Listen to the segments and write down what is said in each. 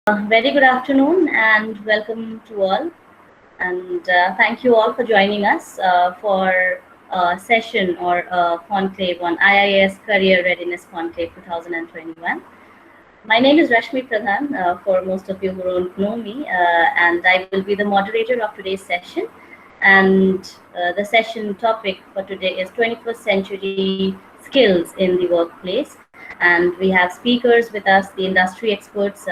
Very good afternoon and welcome to all. And thank you all for joining us for a session or a conclave on IIAS Career Readiness Conclave 2021. My name is Rashmi Pradhan, for most of you who don't know me, and I will be the moderator of today's session. And the session topic for today is 21st century skills in the workplace. And we have speakers with us, the industry experts,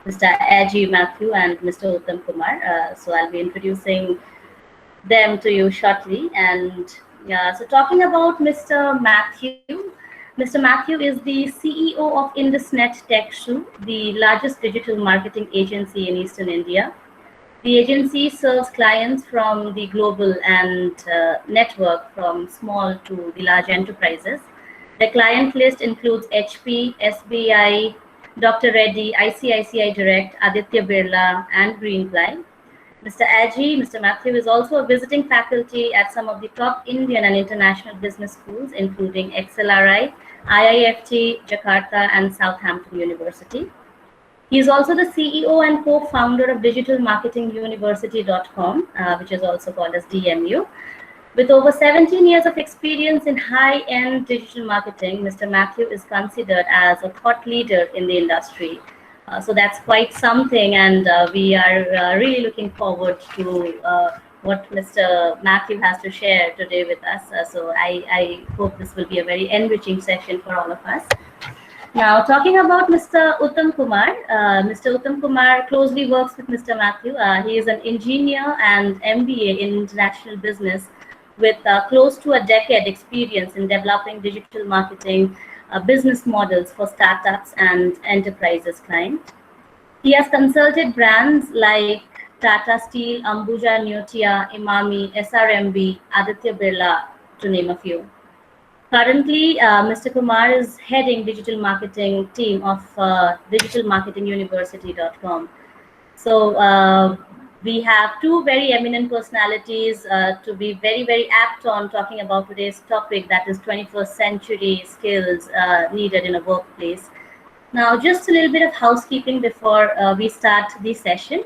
Mr. Aji Matthews and Mr. Uttam Kumar. So I'll be introducing them to you shortly. And so talking about Mr. Mr. Matthews is the CEO of IndusNet TechShu, the largest digital marketing agency in Eastern India. The agency serves clients from the global and network from small to the large enterprises. The client list includes HP, SBI, Dr. Reddy, ICICI Direct, Aditya Birla, and Greenply. Mr. Matthews is also a visiting faculty at some of the top Indian and international business schools, including XLRI, IIFT, Jakarta, and Southampton University. He is also the CEO and co-founder of digitalmarketinguniversity.com, which is also called as DMU. With over 17 years of experience in high-end digital marketing, Mr. Matthews is considered as a thought leader in the industry. So that's quite something, and we are really looking forward to what Mr. Matthews has to share today with us. So I hope this will be a very enriching session for all of us. Now, talking about Mr. Uttam Kumar, Mr. Uttam Kumar closely works with Mr. Matthews. He is an engineer and MBA in international business with close to a decade experience in developing digital marketing business models for startups and enterprises clients. He has consulted brands like Tata Steel, Ambuja Nutia, Imami, SRMB, Aditya Birla, to name a few. Currently, Mr. Kumar is heading digital marketing team of digitalmarketinguniversity.com. So we have two very eminent personalities to be very, very apt on talking about today's topic, that is 21st century skills needed in a workplace. Now, just a little bit of housekeeping before we start the session.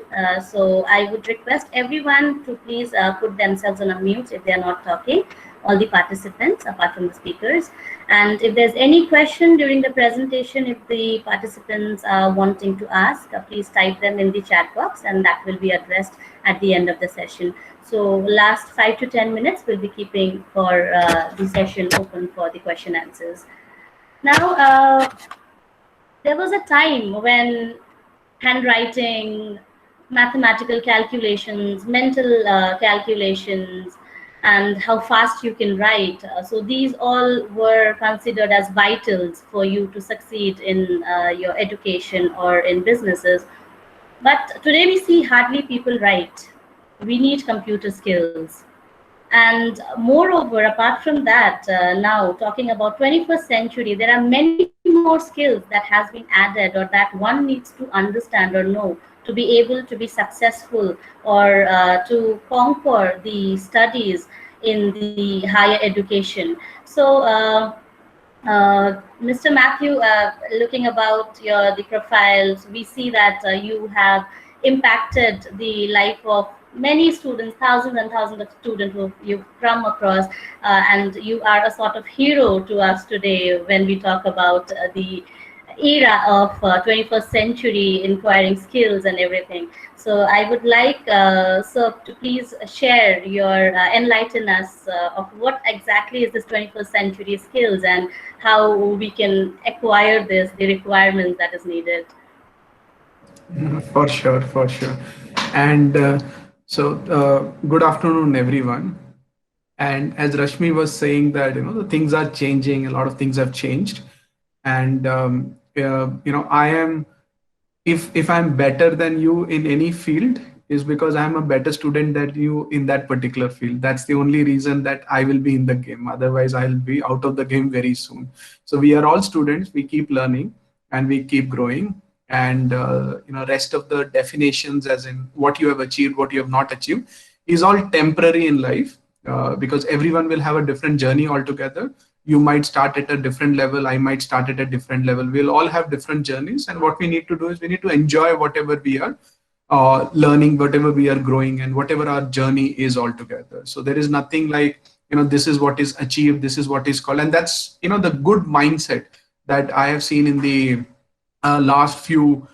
So I would request everyone to please put themselves on a mute if they are not talking, all the participants apart from the speakers. And if there's any question during the presentation, if the participants are wanting to ask, please type them in the chat box and that will be addressed at the end of the session. So last 5 to 10 minutes we'll be keeping for the session open for the question answers. Now, there was a time when handwriting, mathematical calculations, mental calculations, and how fast you can write. So these all were considered as vitals for you to succeed in your education or in businesses. But today we see hardly people write. We need computer skills. And moreover, apart from that, now talking about 21st century, there are many more skills that has been added or that one needs to understand or know to be able to be successful or to conquer the studies in the higher education. So Mr. Matthews, looking about the profiles, we see that you have impacted the life of many students, thousands and thousands of students who you've come across, and you are a sort of hero to us today when we talk about the era of 21st century inquiring skills and everything. So I would like sir to please share your enlighten us of what exactly is this 21st century skills and how we can acquire this, the requirements that is needed. For sure. And good afternoon, everyone. And as Rashmi was saying that, the things are changing, a lot of things have changed. And, I am, if I'm better than you in any field, is because I'm a better student than you in that particular field. That's the only reason that I will be in the game. Otherwise, I'll be out of the game very soon. So we are all students, we keep learning and we keep growing. And rest of the definitions, as in what you have achieved, what you have not achieved, is all temporary in life, because everyone will have a different journey altogether. You might start at a different level. I might start at a different level. We'll all have different journeys. And what we need to do is we need to enjoy whatever we are learning, whatever we are growing, and whatever our journey is altogether. So there is nothing like, this is what is achieved, this is what is called. And that's, the good mindset that I have seen in the last few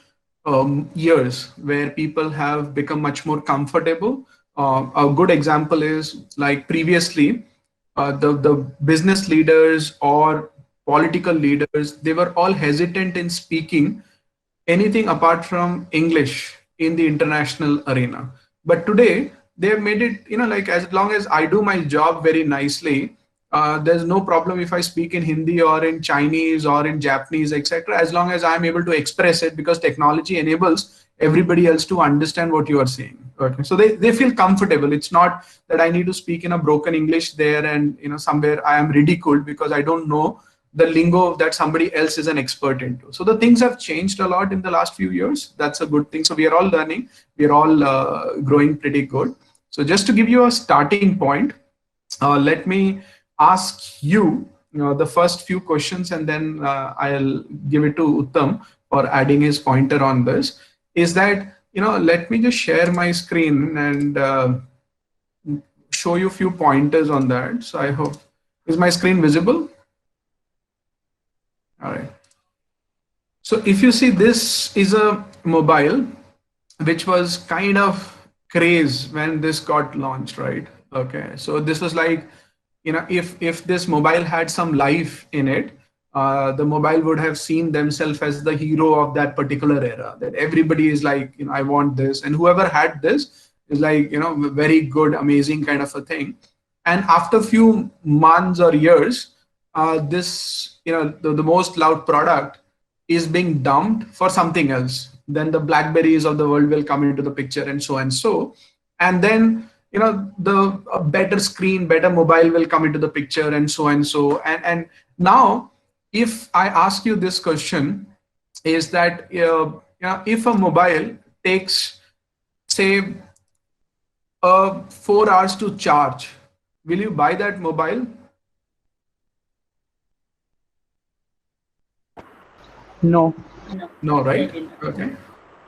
years, where people have become much more comfortable. A good example is like previously, the business leaders or political leaders, they were all hesitant in speaking anything apart from English in the international arena. But today they have made it, like as long as I do my job very nicely, there's no problem if I speak in Hindi or in Chinese or in Japanese, etc. As long as I'm able to express it, because technology enables everybody else to understand what you are saying. Okay, so they feel comfortable. It's not that I need to speak in a broken English there, and somewhere I am ridiculed because I don't know the lingo that somebody else is an expert into. So the things have changed a lot in the last few years. That's a good thing. So we are all learning. We are all growing pretty good. So just to give you a starting point, let me ask you, the first few questions, and then I'll give it to Uttam for adding his pointer on this. Is that, let me just share my screen and show you a few pointers on that. So I hope, is my screen visible? All right. So if you see, this is a mobile which was kind of craze when this got launched, right? Okay. So this was like, if this mobile had some life in it, the mobile would have seen themselves as the hero of that particular era, that everybody is like, I want this. And whoever had this is like, very good, amazing kind of a thing. And after a few months or years, this, the most loved product is being dumped for something else. Then the Blackberries of the world will come into the picture, and so and so. And then, the better screen, better mobile will come into the picture, and so and so. And now, if I ask you this question, is that, if a mobile takes, say, 4 hours to charge, will you buy that mobile? No. No, right? Okay.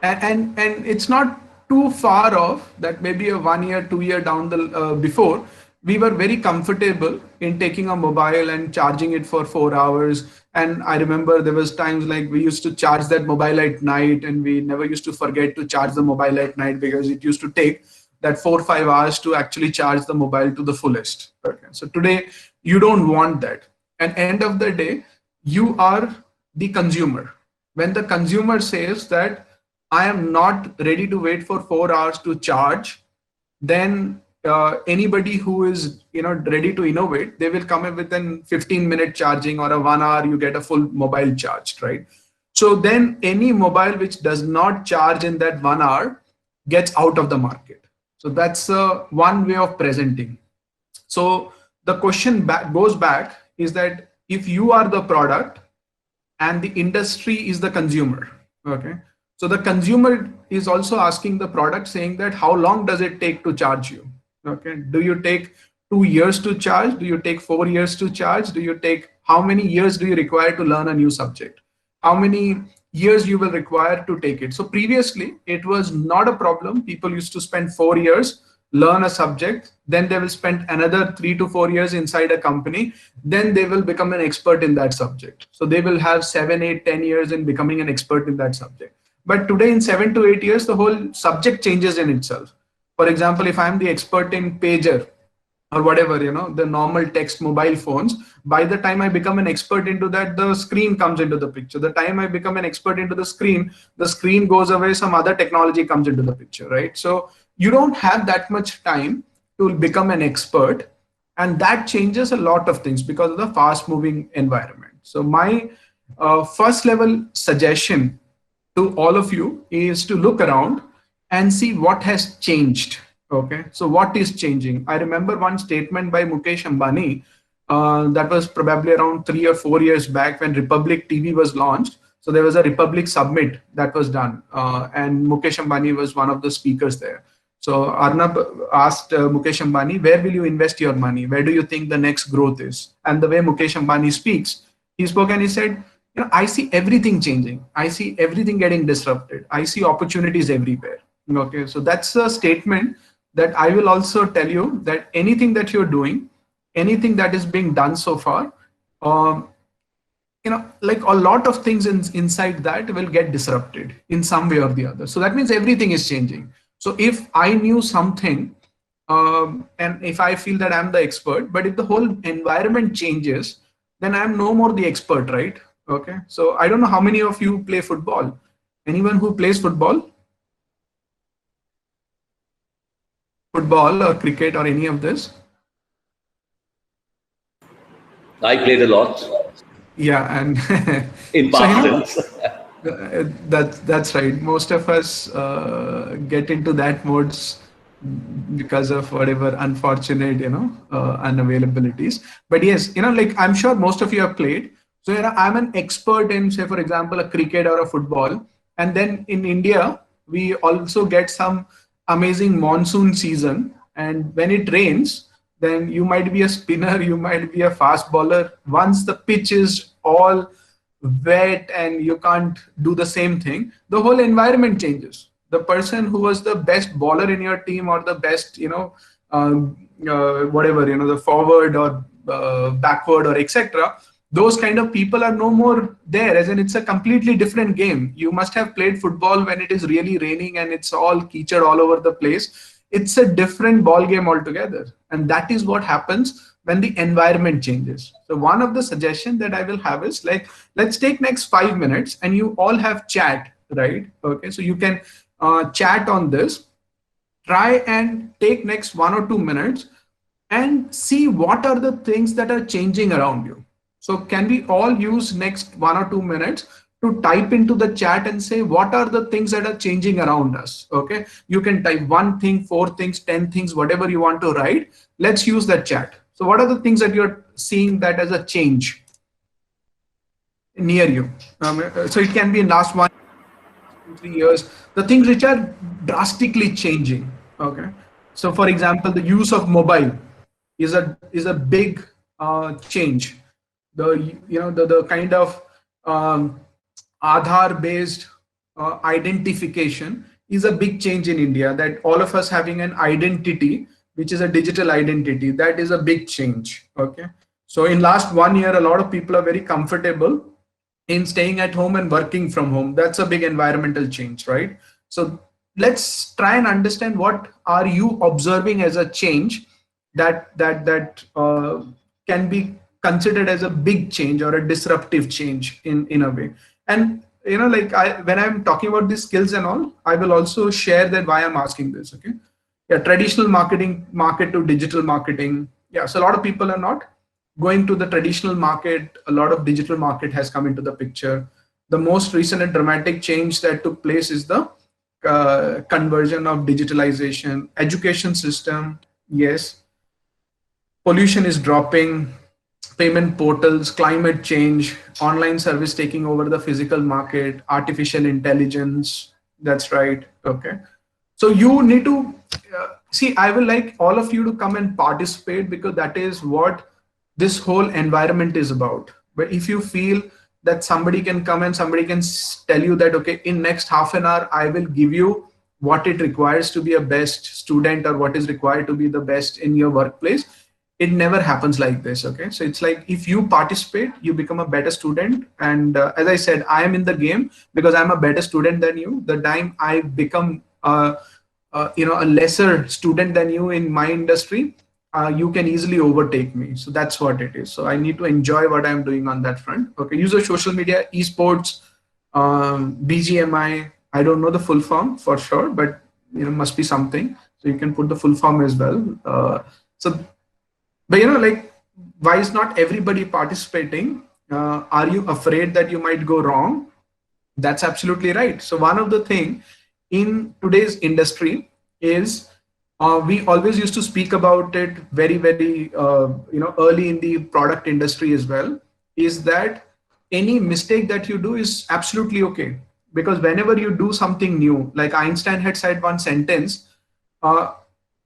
And it's not too far off that maybe a 1 year, 2 year down the before, we were very comfortable in taking a mobile and charging it for 4 hours. And I remember there was times like we used to charge that mobile at night, and we never used to forget to charge the mobile at night, because it used to take that 4 or 5 hours to actually charge the mobile to the fullest. Okay. So today you don't want that. And end of the day, you are the consumer. When the consumer says that I am not ready to wait for 4 hours to charge, then anybody who is ready to innovate, they will come in within 15-minute charging, or a 1 hour you get a full mobile charged, right? So then any mobile which does not charge in that 1 hour gets out of the market. So that's one way of presenting. So the question goes back, is that if you are the product and the industry is the consumer, okay, so the consumer is also asking the product, saying that how long does it take to charge you? Okay, do you take 2 years to charge? Do you take 4 years to charge? Do you take, how many years do you require to learn a new subject? How many years you will require to take it? So previously it was not a problem. People used to spend 4 years, learn a subject, then they will spend another 3 to 4 years inside a company, then they will become an expert in that subject. So they will have 7, 8, 10 years in becoming an expert in that subject. But today, in 7 to 8 years, the whole subject changes in itself. For example, if I'm the expert in pager or whatever, the normal text mobile phones, by the time I become an expert into that, the screen comes into the picture. The time I become an expert into the screen goes away, some other technology comes into the picture, right? So you don't have that much time to become an expert, and that changes a lot of things because of the fast moving environment. So my first level suggestion to all of you is to look around and see what has changed. Okay, so what is changing? I remember one statement by Mukesh Ambani that was probably around 3 or 4 years back when Republic TV was launched. So there was a Republic Summit that was done, and Mukesh Ambani was one of the speakers there. So Arnab asked Mukesh Ambani, where will you invest your money? Where do you think the next growth is? And the way Mukesh Ambani speaks, he spoke and he said, I see everything changing. I see everything getting disrupted. I see opportunities everywhere. Okay, so that's a statement that I will also tell you that anything that you're doing, anything that is being done so far, um, like a lot of things inside that will get disrupted in some way or the other. So that means everything is changing. So if I knew something, and if I feel that I'm the expert, but if the whole environment changes, then I'm no more the expert, right? Okay. So I don't know how many of you play football. Anyone who plays football or cricket or any of this? I played a lot. Yeah, and in so past tense. That's right. Most of us get into that modes because of whatever unfortunate unavailabilities. But yes, like I'm sure most of you have played. So I'm an expert in, say for example, a cricket or a football, and then in India we also get some amazing monsoon season, and when it rains, then you might be a spinner, you might be a fast bowler. Once the pitch is all wet and you can't do the same thing, the whole environment changes. The person who was the best bowler in your team, or the best whatever, the forward or backward or etc., those kind of people are no more there, as in it's a completely different game. You must have played football when it is really raining and it's all keychad all over the place. It's a different ball game altogether, and that is what happens when the environment changes. So one of the suggestions that I will have is, like, let's take next 5 minutes and you all have chat, right? Okay, so you can chat on this. Try and take next 1 or 2 minutes and see what are the things that are changing around you. So can we all use next 1 or 2 minutes to type into the chat and say what are the things that are changing around us? Okay, you can type 1 thing, 4 things, 10 things, whatever you want to write. Let's use that chat. So what are the things that you're seeing that as a change near you? So it can be in last 1, 2, 3 years, the things which are drastically changing. Okay, so for example, the use of mobile is a big change. The kind of Aadhaar based identification is a big change in India, that all of us having an identity which is a digital identity, that is a big change. Okay, so in last 1 year a lot of people are very comfortable in staying at home and working from home. That's a big environmental change, right? So let's try and understand what are you observing as a change that can be considered as a big change or a disruptive change in a way. And like when I'm talking about these skills and all, I will also share that why I'm asking this. Okay, yeah, traditional market to digital marketing. Yeah, so a lot of people are not going to the traditional market. A lot of digital market has come into the picture. The most recent and dramatic change that took place is the conversion of digitalization, education system. Yes, pollution is dropping, payment portals, climate change, online service taking over the physical market, artificial intelligence. That's right. Okay. So you need to see, I will like all of you to come and participate, because that is what this whole environment is about. But if you feel that somebody can come and somebody can tell you that, okay, in next half an hour, I will give you what it requires to be a best student, or what is required to be the best in your workplace, it never happens like this. Okay, so it's like, if you participate, you become a better student. And as I said, I am in the game because I'm a better student than you. The time I become a lesser student than you in my industry, you can easily overtake me. So that's what it is. So I need to enjoy what I'm doing on that front. Okay, use of social media, esports, BGMI. I don't know the full form for sure, but must be something. So you can put the full form as well. But like, why is not everybody participating? Are you afraid that you might go wrong? That's absolutely right. So one of the thing in today's industry is, we always used to speak about it very, very early in the product industry as well, is that any mistake that you do is absolutely okay. Because whenever you do something new, like Einstein had said one sentence, uh,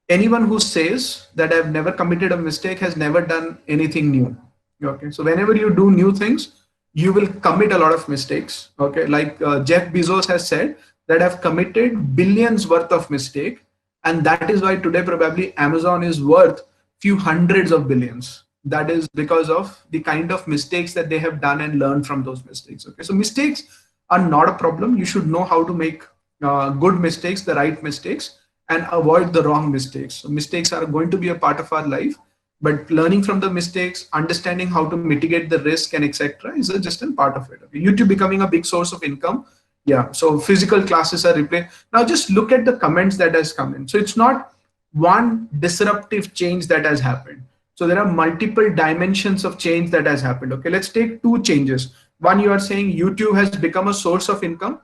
anyone who says that I've never committed a mistake has never done anything new. Okay, so whenever you do new things, you will commit a lot of mistakes. Okay, like Jeff Bezos has said that I've committed billions worth of mistake, and that is why today probably Amazon is worth few hundreds of billions. That is because of the kind of mistakes that they have done and learned from those mistakes. Okay, so mistakes are not a problem. You should know how to make good mistakes, the right mistakes, and avoid the wrong mistakes. So mistakes are going to be a part of our life, but learning from the mistakes, understanding how to mitigate the risk and etc. is just a part of it. Okay? YouTube becoming a big source of income. Yeah, so physical classes are replaced. Now just look at the comments that has come in. So it's not one disruptive change that has happened. So there are multiple dimensions of change that has happened. Okay, let's take two changes. One, you are saying YouTube has become a source of income,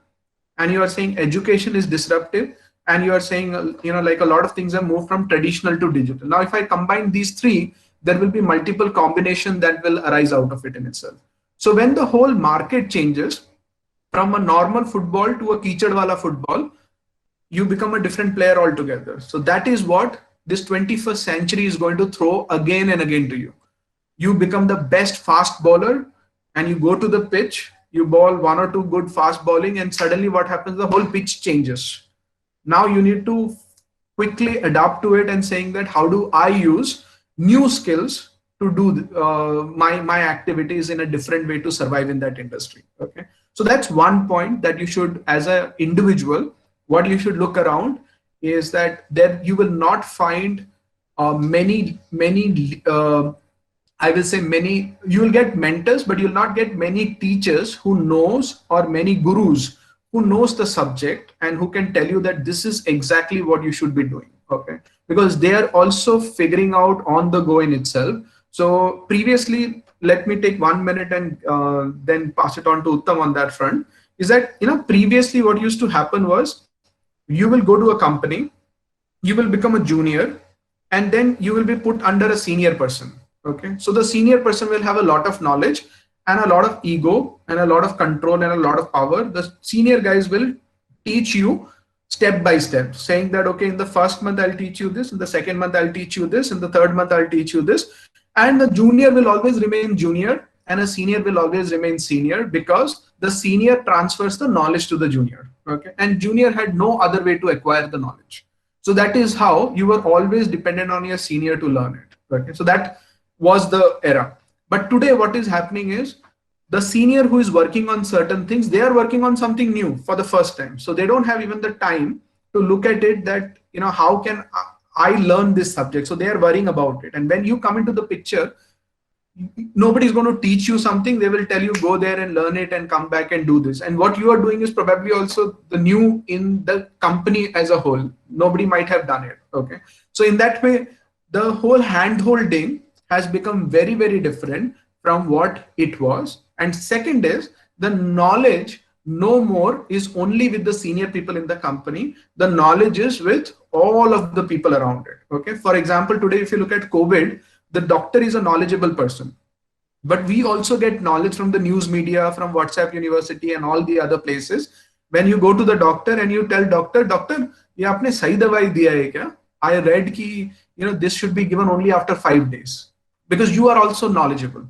and you are saying education is disruptive, and you are saying like a lot of things have moved from traditional to digital. Now if I combine these three, there will be multiple combination that will arise out of it in itself. So when the whole market changes from a normal football to a keechad wala football, you become a different player altogether. So that is what this 21st century is going to throw again and again to you. You become the best fast bowler, and you go to the pitch, you bowl one or two good fast bowling, and suddenly what happens, the whole pitch changes. Now you need to quickly adapt to it and saying that how do I use new skills to do my activities in a different way to survive in that industry. Okay, so that's one point that you should, as an individual, what you should look around is that there you will not find many I will say many, you will get mentors, but you'll not get many teachers who knows, or many gurus who knows the subject and who can tell you that this is exactly what you should be doing. Okay, because they are also figuring out on the go in itself. So previously, let me take 1 minute and then pass it on to Uttam on that front, is that previously what used to happen was you will go to a company, you will become a junior, and then you will be put under a senior person. Okay, so the senior person will have a lot of knowledge and a lot of ego and a lot of control and a lot of power. The senior guys will teach you step by step, saying that okay, in the first month I'll teach you this, in the second month I'll teach you this, in the third month I'll teach you this. And the junior will always remain junior and a senior will always remain senior, because the senior transfers the knowledge to the junior. Okay, and junior had no other way to acquire the knowledge. So that is how you were always dependent on your senior to learn it. Okay, so that was the era. But today what is happening is the senior who is working on certain things, they are working on something new for the first time. So they don't have even the time to look at it that, how can I learn this subject? So they are worrying about it. And when you come into the picture, nobody's going to teach you something. They will tell you, go there and learn it and come back and do this. And what you are doing is probably also the new in the company as a whole. Nobody might have done it. Okay. So in that way, the whole hand holding has become very, very different from what it was. And second is the knowledge no more is only with the senior people in the company. The knowledge is with all of the people around it. Okay. For example, today, if you look at COVID, the doctor is a knowledgeable person, but we also get knowledge from the news media, from WhatsApp University and all the other places. When you go to the doctor and you tell doctor, ye aapne sahi dawai diya hai kya? I read ki, this should be given only after 5 days, because you are also knowledgeable.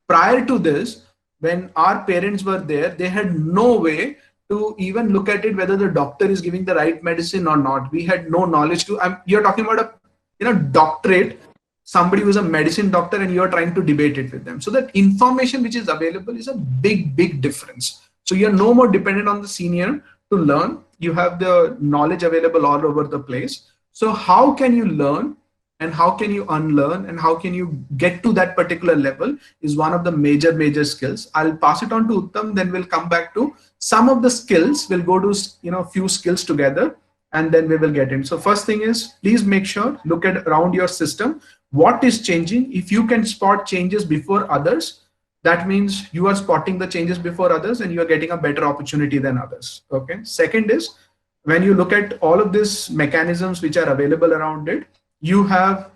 Prior to this, when our parents were there, they had no way to even look at it whether the doctor is giving the right medicine or not. We had no knowledge to, you're talking about a doctorate, somebody who's a medicine doctor, and you're trying to debate it with them. So that information which is available is a big, big difference. So you're no more dependent on the senior to learn. You have the knowledge available all over the place. So how can you learn and how can you unlearn and how can you get to that particular level is one of the major skills. I'll pass it on to Uttam, then we'll come back to some of the skills. We'll go to few skills together and then we will get in. So first thing is, please make sure, look at around your system, what is changing. If you can spot changes before others, that means you are spotting the changes before others and you are getting a better opportunity than others. Okay. Second is, when you look at all of these mechanisms which are available around it, you have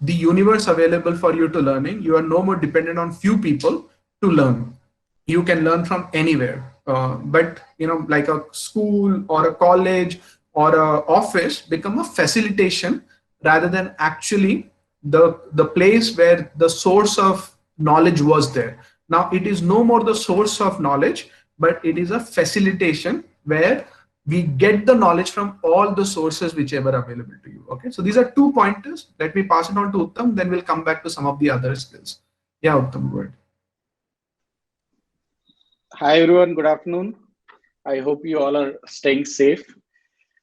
the universe available for you to learning. You are no more dependent on few people to learn. You can learn from anywhere. But like a school or a college or a office become a facilitation rather than actually the place where the source of knowledge was there. Now it is no more the source of knowledge, but it is a facilitation where we get the knowledge from all the sources whichever available to you. Okay, so these are 2 pointers. Let me pass it on to Uttam, then we'll come back to some of the other skills. Yeah, Uttam, go ahead. Hi everyone, good afternoon. I hope you all are staying safe.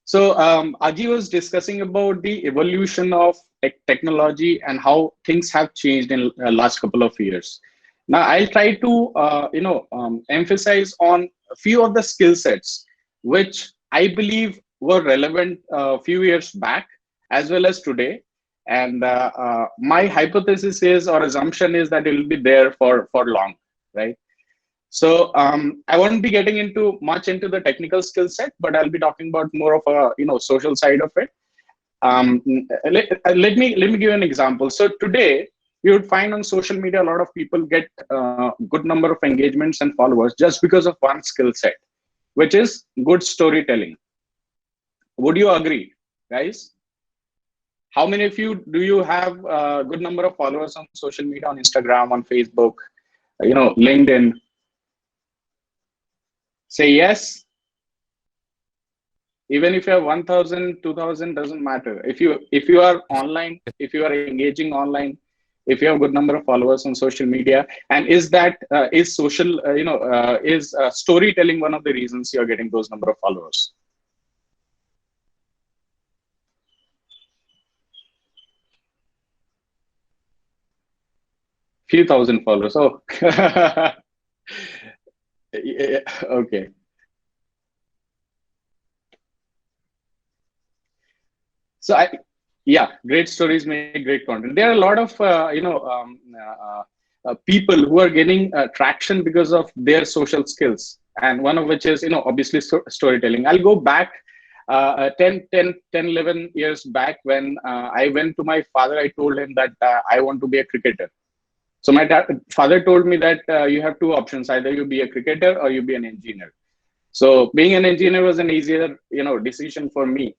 So Aji was discussing about the evolution of technology and how things have changed in the last couple of years. Now I'll try to emphasize on a few of the skill sets which I believe were relevant a few years back as well as today. And my hypothesis is, or assumption is, that it will be there for long, right? So I won't be getting into much into the technical skill set, but I'll be talking about more of a social side of it. Let me give you an example. So today you would find on social media a lot of people get good number of engagements and followers just because of one skill set, which is good storytelling. Would you agree, guys? How many of you do you have a good number of followers on social media, on Instagram, on Facebook, LinkedIn? Say yes. Even if you have 1,000, 2,000, doesn't matter. If you are online, if you are engaging online, if you have a good number of followers on social media, and is storytelling one of the reasons you are getting those number of followers? Few thousand followers. Oh, yeah, okay. So great stories make great content. There are a lot of people who are getting traction because of their social skills, and one of which is obviously storytelling. I'll go back 11 years back when I went to my father. I told him that I want to be a cricketer. So my father told me that you have two options: either you be a cricketer or you be an engineer. So being an engineer was an easier decision for me.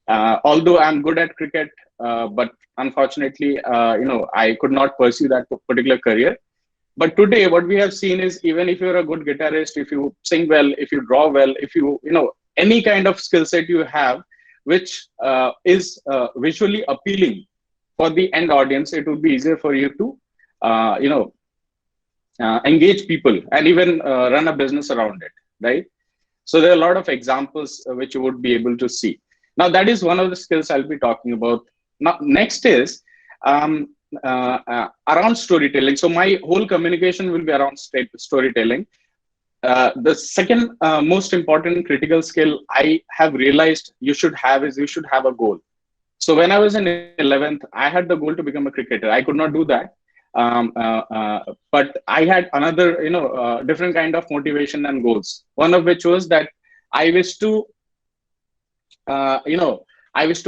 Although I'm good at cricket, but unfortunately, I could not pursue that particular career. But today, what we have seen is, even if you're a good guitarist, if you sing well, if you draw well, if any kind of skill set you have, which is visually appealing for the end audience, it would be easier for you to, engage people and even run a business around it, right? So there are a lot of examples which you would be able to see. Now, that is one of the skills I'll be talking about. Now, next is around storytelling. So my whole communication will be around storytelling. The second most important critical skill I have realized you should have is you should have a goal. So when I was in 11th, I had the goal to become a cricketer. I could not do that. But I had another, different kind of motivation and goals. One of which was that I wish to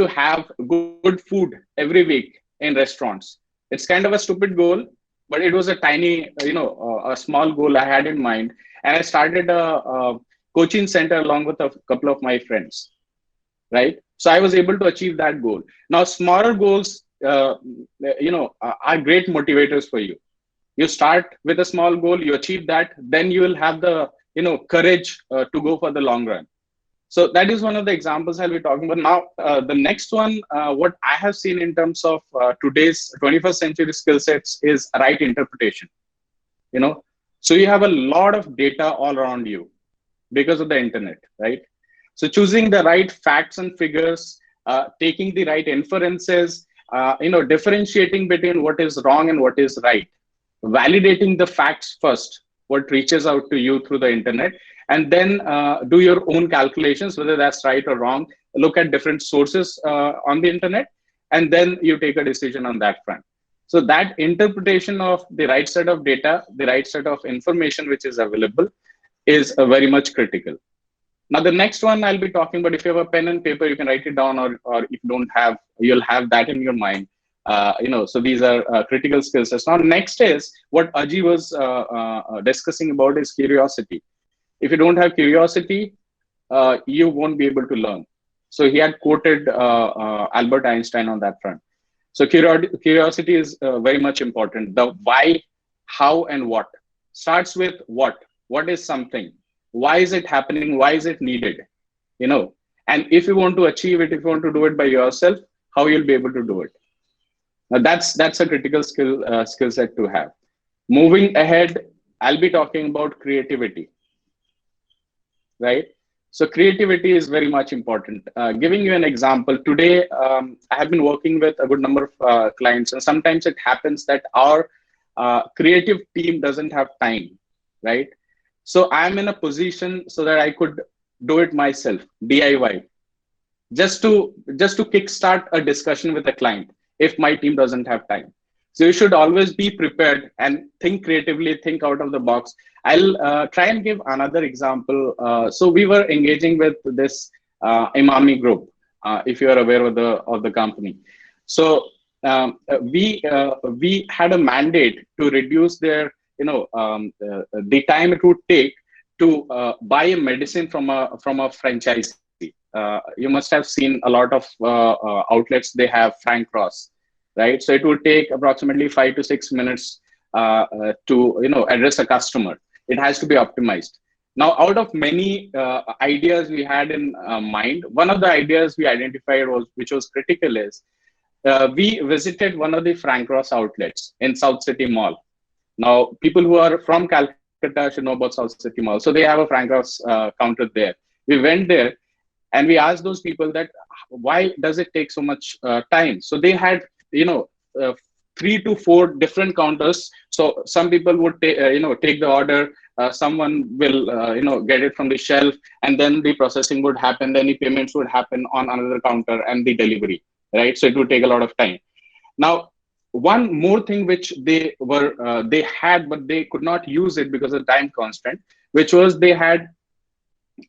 have good food every week in restaurants. It's kind of a stupid goal, but it was a tiny, a small goal I had in mind. And I started a coaching center along with a couple of my friends, right? So I was able to achieve that goal. Now, smaller goals, are great motivators for you. You start with a small goal, you achieve that, then you will have the, courage to go for the long run. So that is one of the examples I'll be talking about. Now, the next one, what I have seen in terms of today's 21st century skill sets is right interpretation. So you have a lot of data all around you because of the internet, right? So choosing the right facts and figures, taking the right inferences, differentiating between what is wrong and what is right, validating the facts first, what reaches out to you through the internet, and then do your own calculations, whether that's right or wrong. Look at different sources on the internet, and then you take a decision on that front. So that interpretation of the right set of data, the right set of information which is available, is very much critical. Now, the next one I'll be talking about, if you have a pen and paper, you can write it down, or if you don't have, you'll have that in your mind. So these are critical skill sets. Now, next is what Aji was discussing about is curiosity. If you don't have curiosity, you won't be able to learn. So he had quoted Albert Einstein on that front. So curiosity is very much important. The why, how, and what starts with what. What is something? Why is it happening? Why is it needed? You know, and if you want to achieve it, if you want to do it by yourself, how you'll be able to do it. Now that's a critical skill set to have. Moving ahead, I'll be talking about creativity, right? So creativity is very much important. Giving you an example, today I have been working with a good number of clients, and sometimes it happens that our creative team doesn't have time, right? So I'm in a position so that I could do it myself, DIY, just to kickstart a discussion with a client if my team doesn't have time. So you should always be prepared and think creatively, think out of the box. I'll try and give another example. So we were engaging with this Imami group, if you are aware of the company. So we had a mandate to reduce their, the time it would take to buy a medicine from a franchisee. You must have seen a lot of outlets. They have Frank Cross, right? So it would take approximately 5 to 6 minutes to address a customer. It has to be optimized. Now, out of many ideas we had in mind, one of the ideas we identified which was critical is we visited one of the Frank Cross outlets in South City Mall. Now, people who are from Calcutta should know about South City Mall. So they have a Frank Cross counter there. We went there and we asked those people that why does it take so much time? So they had 3 to 4 different counters. So some people would take the order, someone will get it from the shelf, and then the processing would happen, then the payments would happen on another counter, and the delivery, right? So it would take a lot of time. Now, one more thing which they had, but they could not use it because of time constraint, which was they had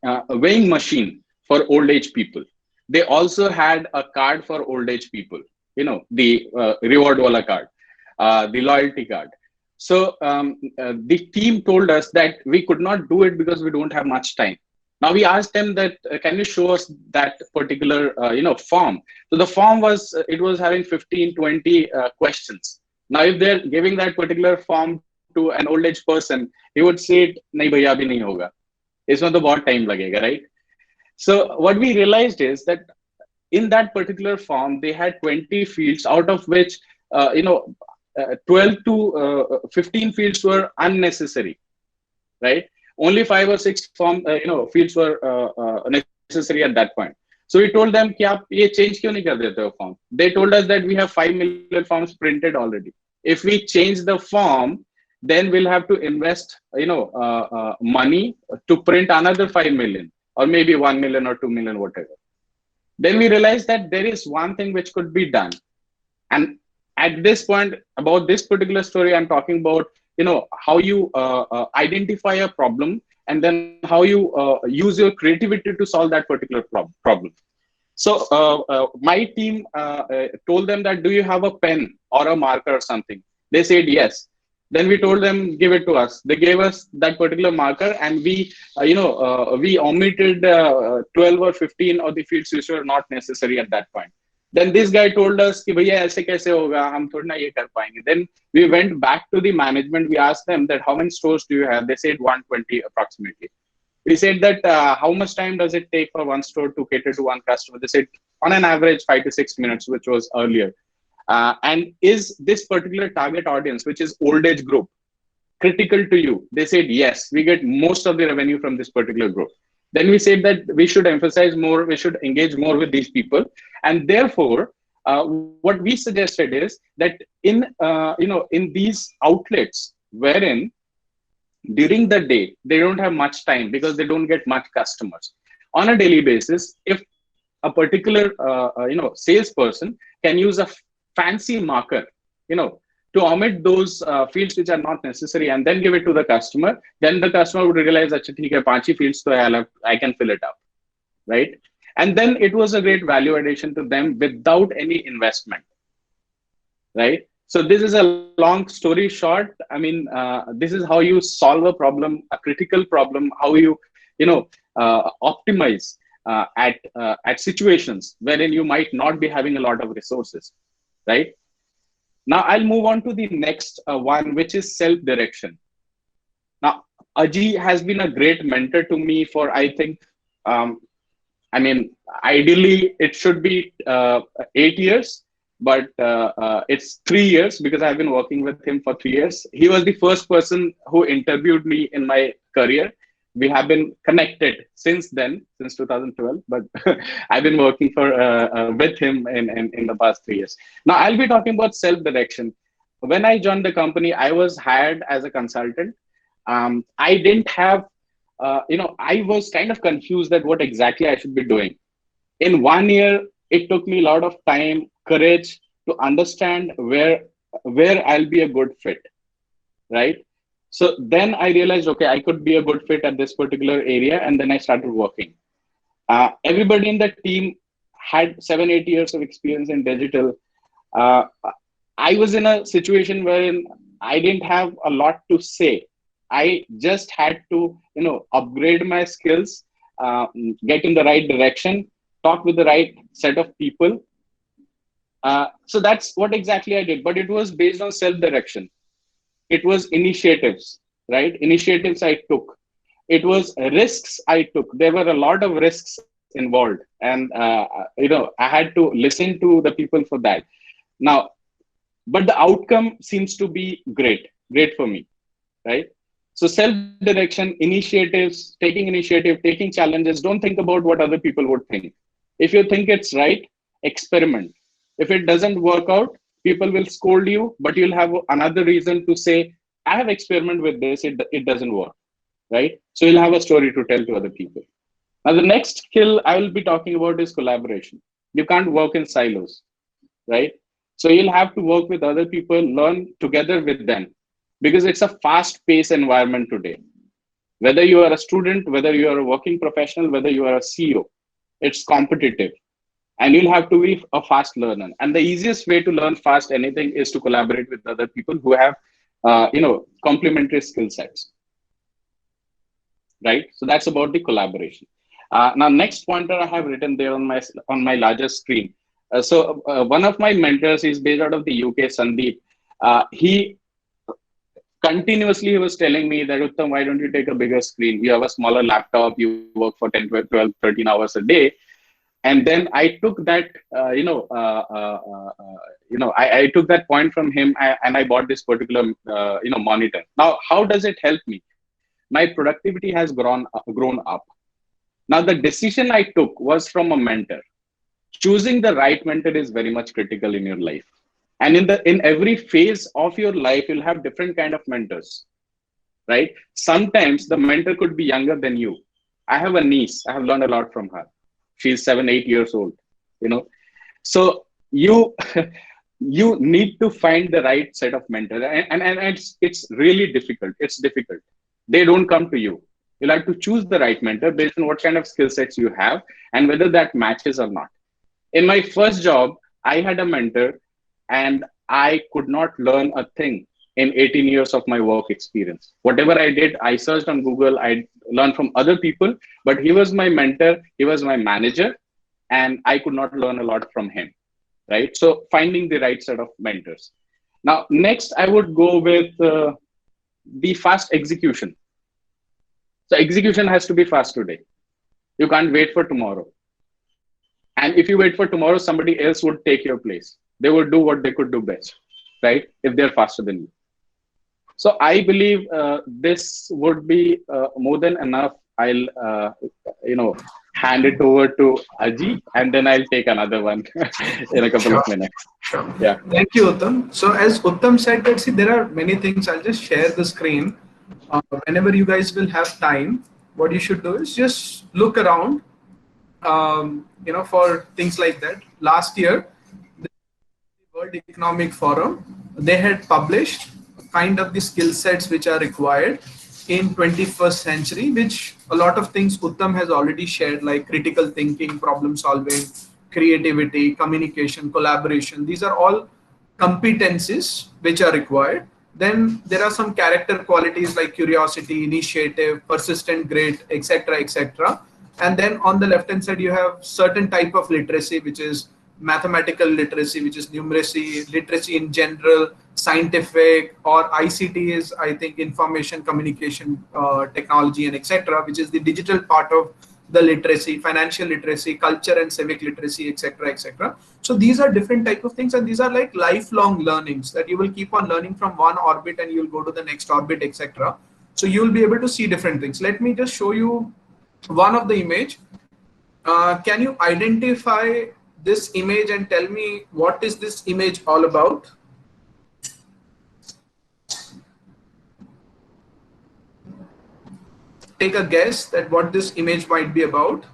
a weighing machine for old age people. They also had a card for old age people, the reward wala card, the loyalty card. So the team told us that we could not do it because we don't have much time. Now we asked them that, can you show us that particular, form? So the form was having 15, 20 questions. Now, if they're giving that particular form to an old age person, he would say, "Nahi bhaiya, abhi nahi hoga. Isme to bahut time lagega," right? So what we realized is that in that particular form, they had 20 fields, out of which 12 to 15 fields were unnecessary, right? Only 5 or 6 fields were necessary at that point. So we told them, "Ki aap ye change kyun nahi kar dete ho form?" They told us that we have 5 million forms printed already. If we change the form, then we'll have to invest, money to print another 5 million, or maybe 1 million or 2 million, whatever. Then we realized that there is one thing which could be done. And at this point, about this particular story, I'm talking about, how you identify a problem, and then how you use your creativity to solve that particular problem. So my team told them that, "Do you have a pen or a marker or something?" They said yes. Then we told them, "Give it to us." They gave us that particular marker, and we omitted 12 or 15 of the fields which were not necessary at that point. Then this guy told us, "Ki bhaiya aise kaise hoga? Hum thodi na ye kar payenge." Then we went back to the management. We asked them that, "How many stores do you have?" They said 120 approximately. We said that, "How much time does it take for one store to cater to one customer?" They said on an average 5 to 6 minutes, which was earlier. And is this particular target audience, which is old age group, critical to you? They said yes. We get most of the revenue from this particular group. Then we said that we should emphasize more, we should engage more with these people. And therefore, what we suggested is that in these outlets wherein during the day, they don't have much time because they don't get much customers. On a daily basis, if a particular, salesperson can use a fancy marker, to omit those fields which are not necessary, and then give it to the customer, then the customer would realize that, "Theek hai, 5 fields to I can fill it up," right? And then it was a great value addition to them without any investment, right? So this is a long story short. I mean, this is how you solve a problem, a critical problem, how you, optimize at situations wherein you might not be having a lot of resources, right? Now I'll move on to the next one, which is self-direction. Now, Aji has been a great mentor to me for, I think, um, I mean, ideally it should be 8 years, but it's 3 years because I've been working with him for 3 years. He was the first person who interviewed me in my career. We have been connected since then, since 2012, but I've been working with him in the past 3 years. Now, I'll be talking about self-direction. When I joined the company, I was hired as a consultant. I didn't have, I was kind of confused that what exactly I should be doing. In 1 year, it took me a lot of time, courage to understand where I'll be a good fit, right? So then I realized, okay, I could be a good fit at this particular area, and then I started working. Everybody in the team had 7, 8 years of experience in digital. Uh, I was in a situation wherein I didn't have a lot to say. I just had to, upgrade my skills, get in the right direction, talk with the right set of people. So that's what exactly I did. But it was based on self-direction. It was initiatives, right? Initiatives I took. It was risks I took. There were a lot of risks involved, and I had to listen to the people for that. Now, but the outcome seems to be great for me, right? So self-direction, initiatives, taking challenges. Don't think about what other people would think. If you think it's right, experiment. If it doesn't work out, people will scold you, but you'll have another reason to say, I have experimented with this, it doesn't work, right? So you'll have a story to tell to other people. Now, the next skill I will be talking about is collaboration. You can't work in silos, right? So you'll have to work with other people, learn together with them, because it's a fast-paced environment today. Whether you are a student, whether you are a working professional, whether you are a CEO, it's competitive. And you'll have to be a fast learner. And the easiest way to learn fast anything is to collaborate with other people who have, complementary skill sets, right? So that's about the collaboration. Now, next pointer I have written there on my larger screen. One of my mentors is based out of the UK, Sandeep. He continuously was telling me that, Uttam, why don't you take a bigger screen? You have a smaller laptop, you work for 10, 12, 13 hours a day. And then I took that, I took that point from him, and I bought this particular, monitor. Now, how does it help me? My productivity has grown up. Now, the decision I took was from a mentor. Choosing the right mentor is very much critical in your life. And in every phase of your life, you'll have different kind of mentors, right? Sometimes the mentor could be younger than you. I have a niece. I have learned a lot from her. She's 7, 8 years old, So you you need to find the right set of mentors, and it's really difficult. It's difficult. They don't come to you. You'll have to choose the right mentor based on what kind of skill sets you have and whether that matches or not. In my first job, I had a mentor, and I could not learn a thing in 18 years of my work experience. Whatever I did, I searched on Google, I learned from other people, but he was my mentor, he was my manager, and I could not learn a lot from him, right? So finding the right set of mentors. Now, next, I would go with the fast execution. So execution has to be fast today. You can't wait for tomorrow. And if you wait for tomorrow, somebody else would take your place. They would do what they could do best, right? If they're faster than you. So I believe this would be more than enough. I'll, hand it over to Aji, and then I'll take another one in a couple of minutes. Sure. Yeah. Thank you, Uttam. So as Uttam said, that see, there are many things. I'll just share the screen. Whenever you guys will have time, what you should do is just look around, for things like that. Last year, the World Economic Forum, they had published kind of the skill sets which are required in 21st century, which a lot of things Uttam has already shared, like critical thinking, problem solving, creativity, communication, collaboration. These are all competencies which are required. Then there are some character qualities like curiosity, initiative, persistent grit, etc., etc. And then on the left hand side, you have certain type of literacy, which is mathematical literacy, which is numeracy, literacy in general, scientific, or ICT is, I think, information communication technology and etc., which is the digital part of the literacy, financial literacy, culture and civic literacy, etc., etc. So these are different type of things, and these are like lifelong learnings that you will keep on learning from one orbit and you'll go to the next orbit, etc. So you'll be able to see different things. Let me just show you one of the image. Can you identify this image and tell me what is this image all about? Take a guess that what this image might be about.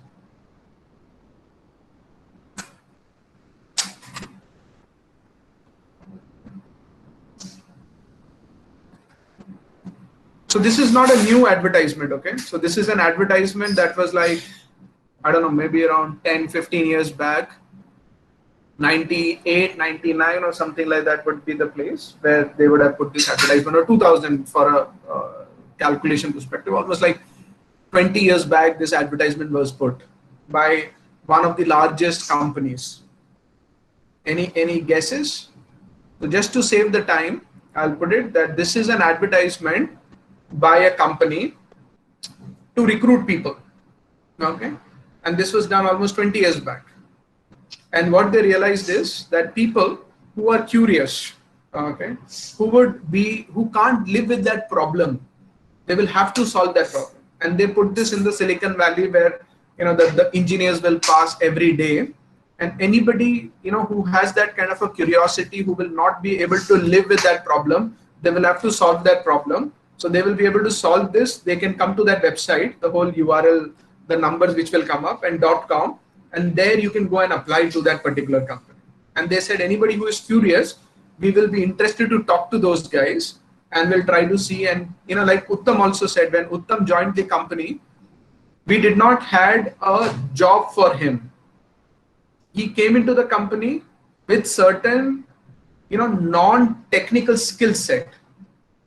So this is not a new advertisement, okay? So this is an advertisement that was like, I don't know, maybe around 10, 15 years back, 98, 99 or something like that would be the place where they would have put this advertisement, or 2000 for a calculation perspective. Almost like 20 years back, this advertisement was put by one of the largest companies. Any guesses? So just to save the time, I'll put it that this is an advertisement by a company to recruit people, okay? And this was done almost 20 years back. And what they realized is that people who are curious, okay, who can't live with that problem, they will have to solve that problem. And they put this in the Silicon Valley where, you know, the engineers will pass every day, and anybody, you know, who has that kind of a curiosity, who will not be able to live with that problem, they will have to solve that problem. So they will be able to solve this. They can come to that website, the whole URL, the numbers which will come up, and .com, and there you can go and apply to that particular company. And they said anybody who is curious, we will be interested to talk to those guys, and we'll try to see. And you know, like Uttam also said, when Uttam joined the company, we did not had a job for him. He came into the company with certain, you know, non-technical skill set.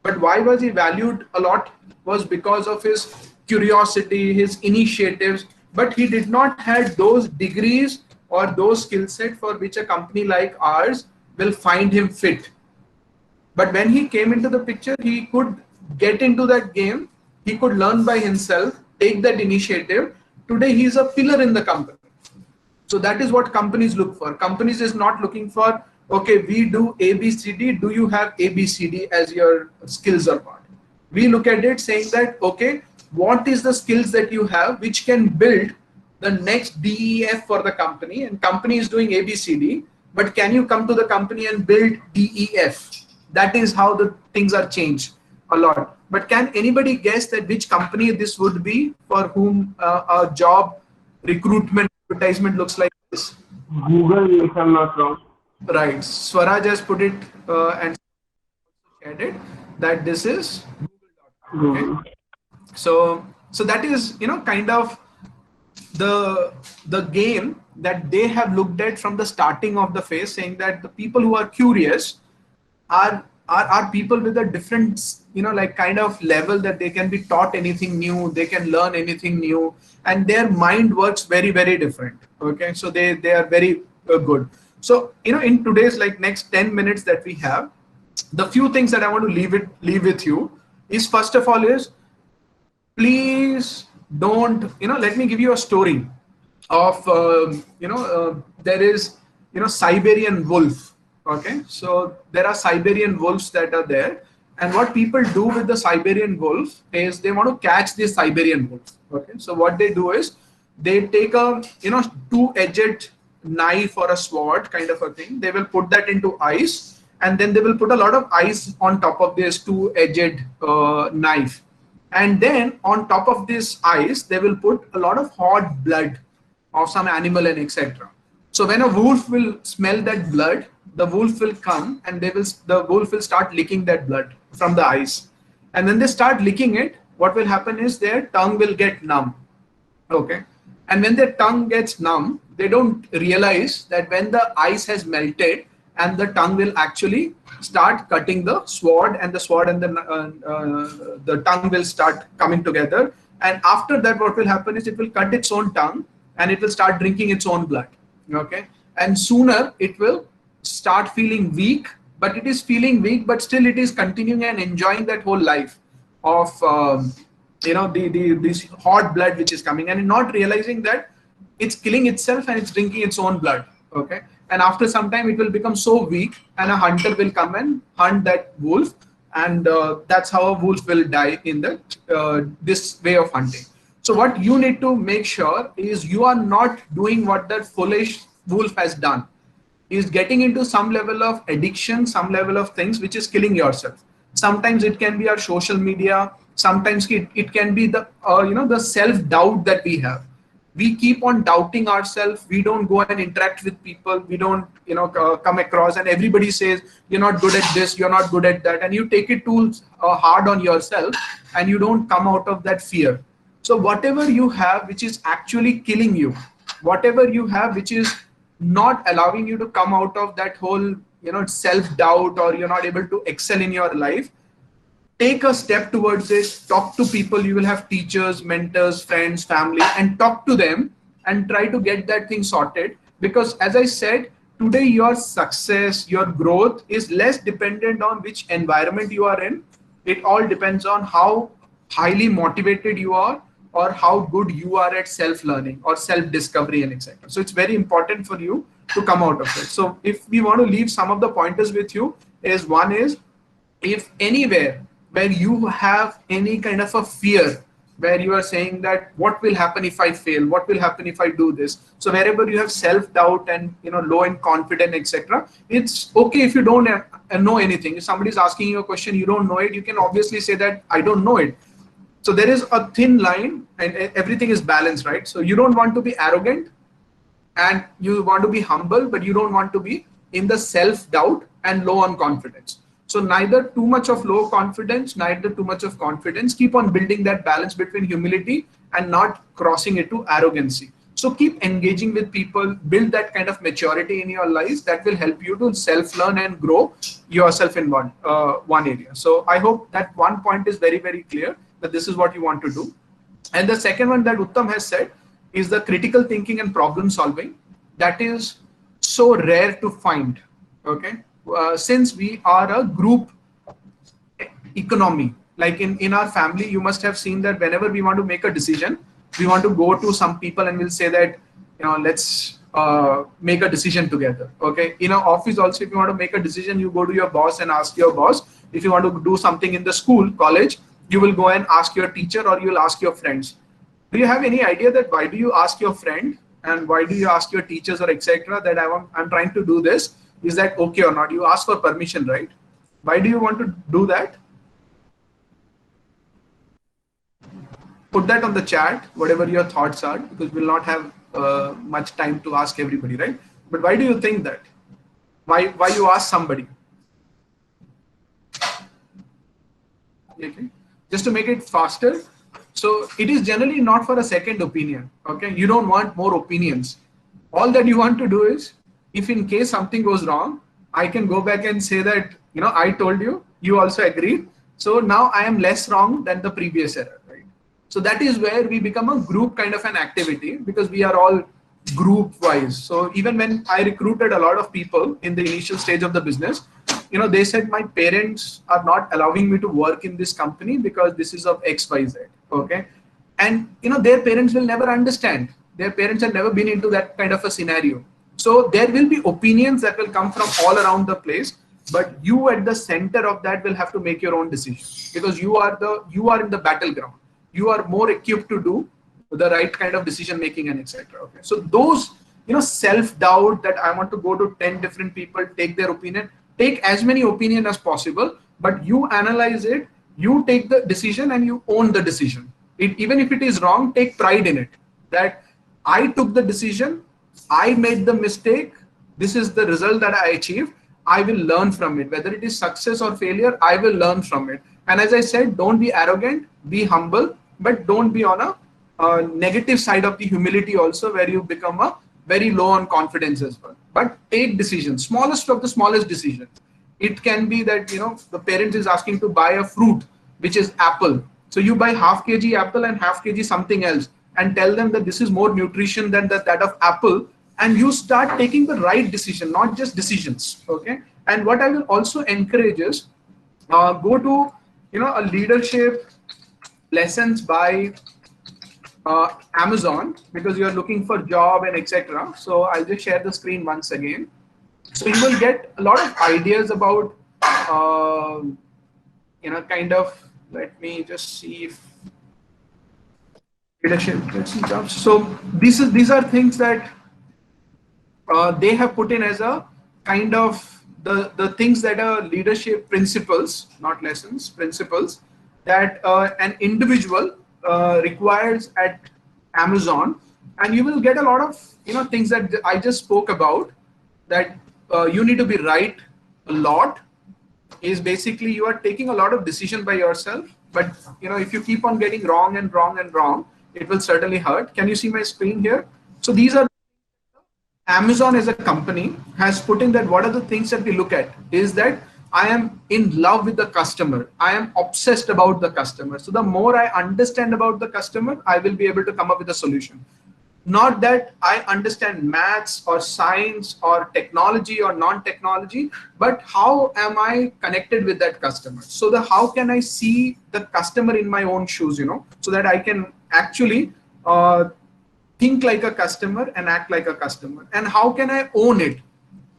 But why was he valued a lot was because of his curiosity, his initiatives, but he did not have those degrees or those skill set for which a company like ours will find him fit. But when he came into the picture, he could get into that game, he could learn by himself, take that initiative. Today, he is a pillar in the company. So that is what companies look for. Companies is not looking for, okay, we do ABCD, do you have ABCD as your skills or not? We look at it saying that, okay, what is the skills that you have which can build the next DEF for the company? And company is doing ABCD, but can you come to the company and build DEF? That is how the things are changed a lot. But can anybody guess that which company this would be for whom a job recruitment advertisement looks like this? Google, if I'm not wrong. Right. Swaraj has put it and shared it that this is Google. Okay. So that is, you know, kind of the game that they have looked at from the starting of the phase, saying that the people who are curious are people with a different, you know, like kind of level that they can be taught anything new, they can learn anything new, and their mind works very, very different. Okay, so they are very good. So, you know, in today's like next 10 minutes that we have, the few things that I want to leave with you is, first of all, is please don't, you know, let me give you a story of, there is, you know, Siberian wolf. Okay, so there are Siberian wolves that are there, and what people do with the Siberian wolf is they want to catch this Siberian wolf. Okay, so what they do is they take a, you know, two-edged knife or a sword kind of a thing. They will put that into ice, and then they will put a lot of ice on top of this two-edged knife, and then on top of this ice they will put a lot of hot blood of some animal and etc. So when a wolf will smell that blood, the wolf will come and the wolf will start licking that blood from the ice. And when they start licking it, what will happen is their tongue will get numb. Okay. And when their tongue gets numb, they don't realize that when the ice has melted and the tongue will actually start cutting the sword, and the sword and the tongue will start coming together, And after that, what will happen is it will cut its own tongue and it will start drinking its own blood. Okay, and sooner it will start feeling weak, but it is feeling weak, but still it is continuing and enjoying that whole life of this hot blood which is coming, and not realizing that it's killing itself and it's drinking its own blood. Okay, and after some time it will become so weak, and a hunter will come and hunt that wolf, and that's how a wolf will die in the this way of hunting. So what you need to make sure is you are not doing what that foolish wolf has done, is getting into some level of addiction, some level of things which is killing yourself. Sometimes it can be our social media, sometimes it can be the the self-doubt that we have. We keep on doubting ourselves, we don't go and interact with people, we don't come across, and everybody says you're not good at this, you're not good at that, and you take it too hard on yourself, and you don't come out of that fear. So whatever you have which is actually killing you, whatever you have which is not allowing you to come out of that whole self-doubt, or you're not able to excel in your life, take a step towards it. Talk to people. You will have teachers, mentors, friends, family, and talk to them and try to get that thing sorted. Because as I said, today your success, your growth is less dependent on which environment you are in. It all depends on how highly motivated you are, or how good you are at self-learning or self-discovery and etc. So it's very important for you to come out of it. So if we want to leave some of the pointers with you, is one is, if anywhere where you have any kind of a fear, where you are saying that what will happen if I fail, what will happen if I do this, so wherever you have self-doubt and low in confidence etc., it's okay if you don't know anything. If somebody is asking you a question, you don't know it, you can obviously say that I don't know it. So there is a thin line, and everything is balanced, right? So you don't want to be arrogant, and you want to be humble, but you don't want to be in the self-doubt and low on confidence. So neither too much of low confidence, neither too much of confidence. Keep on building that balance between humility and not crossing it to arrogancy. So keep engaging with people, build that kind of maturity in your life that will help you to self-learn and grow yourself in one area. So I hope that one point is very, very clear, that this is what you want to do. And the second one that Uttam has said is the critical thinking and problem solving. That is so rare to find. Okay, since we are a group economy, like in our family, you must have seen that whenever we want to make a decision, we want to go to some people and we'll say that let's make a decision together. Okay, in our office also, if you want to make a decision, you go to your boss and ask your boss. If you want to do something in the school, college, you will go and ask your teacher, or you will ask your friends. Do you have any idea that why do you ask your friend and why do you ask your teachers or etc. that I'm trying to do this? Is that okay or not? You ask for permission, right? Why do you want to do that? Put that on the chat, whatever your thoughts are, because we'll not have much time to ask everybody, right? But why do you think that? Why you ask somebody? Okay. Just to make it faster. So it is generally not for a second opinion. Okay, you don't want more opinions. All that you want to do is, if in case something goes wrong, I can go back and say that I told you, you also agreed, so now I am less wrong than the previous error, right? So that is where we become a group kind of an activity, because we are all group wise. So even when I recruited a lot of people in the initial stage of the business, they said my parents are not allowing me to work in this company because this is of XYZ. Okay, and their parents will never understand. Their parents have never been into that kind of a scenario. So there will be opinions that will come from all around the place, but you at the center of that will have to make your own decision, because you are in the battleground. You are more equipped to do the right kind of decision making and etc. Okay, so those self-doubt that I want to go to 10 different people, take their opinion, take as many opinions as possible, but you analyze it, you take the decision and you own the decision. Even if it is wrong, take pride in it, that I took the decision, I made the mistake, this is the result that I achieved, I will learn from it. Whether it is success or failure, I will learn from it. And as I said, don't be arrogant, be humble, but don't be on a negative side of the humility also, where you become a very low on confidence as well. But take decisions, smallest of the smallest decisions. It can be that the parent is asking to buy a fruit, which is apple. So you buy half kg apple and half kg something else and tell them that this is more nutrition than that of apple, and you start taking the right decision, not just decisions. Okay. And what I will also encourage is go to a leadership lessons by Amazon, because you are looking for job and etc. So I'll just share the screen once again. So you will get a lot of ideas about kind of, let me just see if leadership jobs. So these are things that they have put in as a kind of the things that are leadership principles, not lessons, principles that an individual requires at Amazon, and you will get a lot of things that I just spoke about, that you need to be right a lot. Is basically you are taking a lot of decision by yourself, but if you keep on getting wrong and wrong and wrong, it will certainly hurt. Can you see my screen here? So these are Amazon as a company has put in, that what are the things that we look at is that I am in love with the customer. I am obsessed about the customer. So the more I understand about the customer, I will be able to come up with a solution. Not that I understand maths or science or technology or non-technology, but how am I connected with that customer? So how can I see the customer in my own shoes, so that I can actually think like a customer and act like a customer. And how can I own it?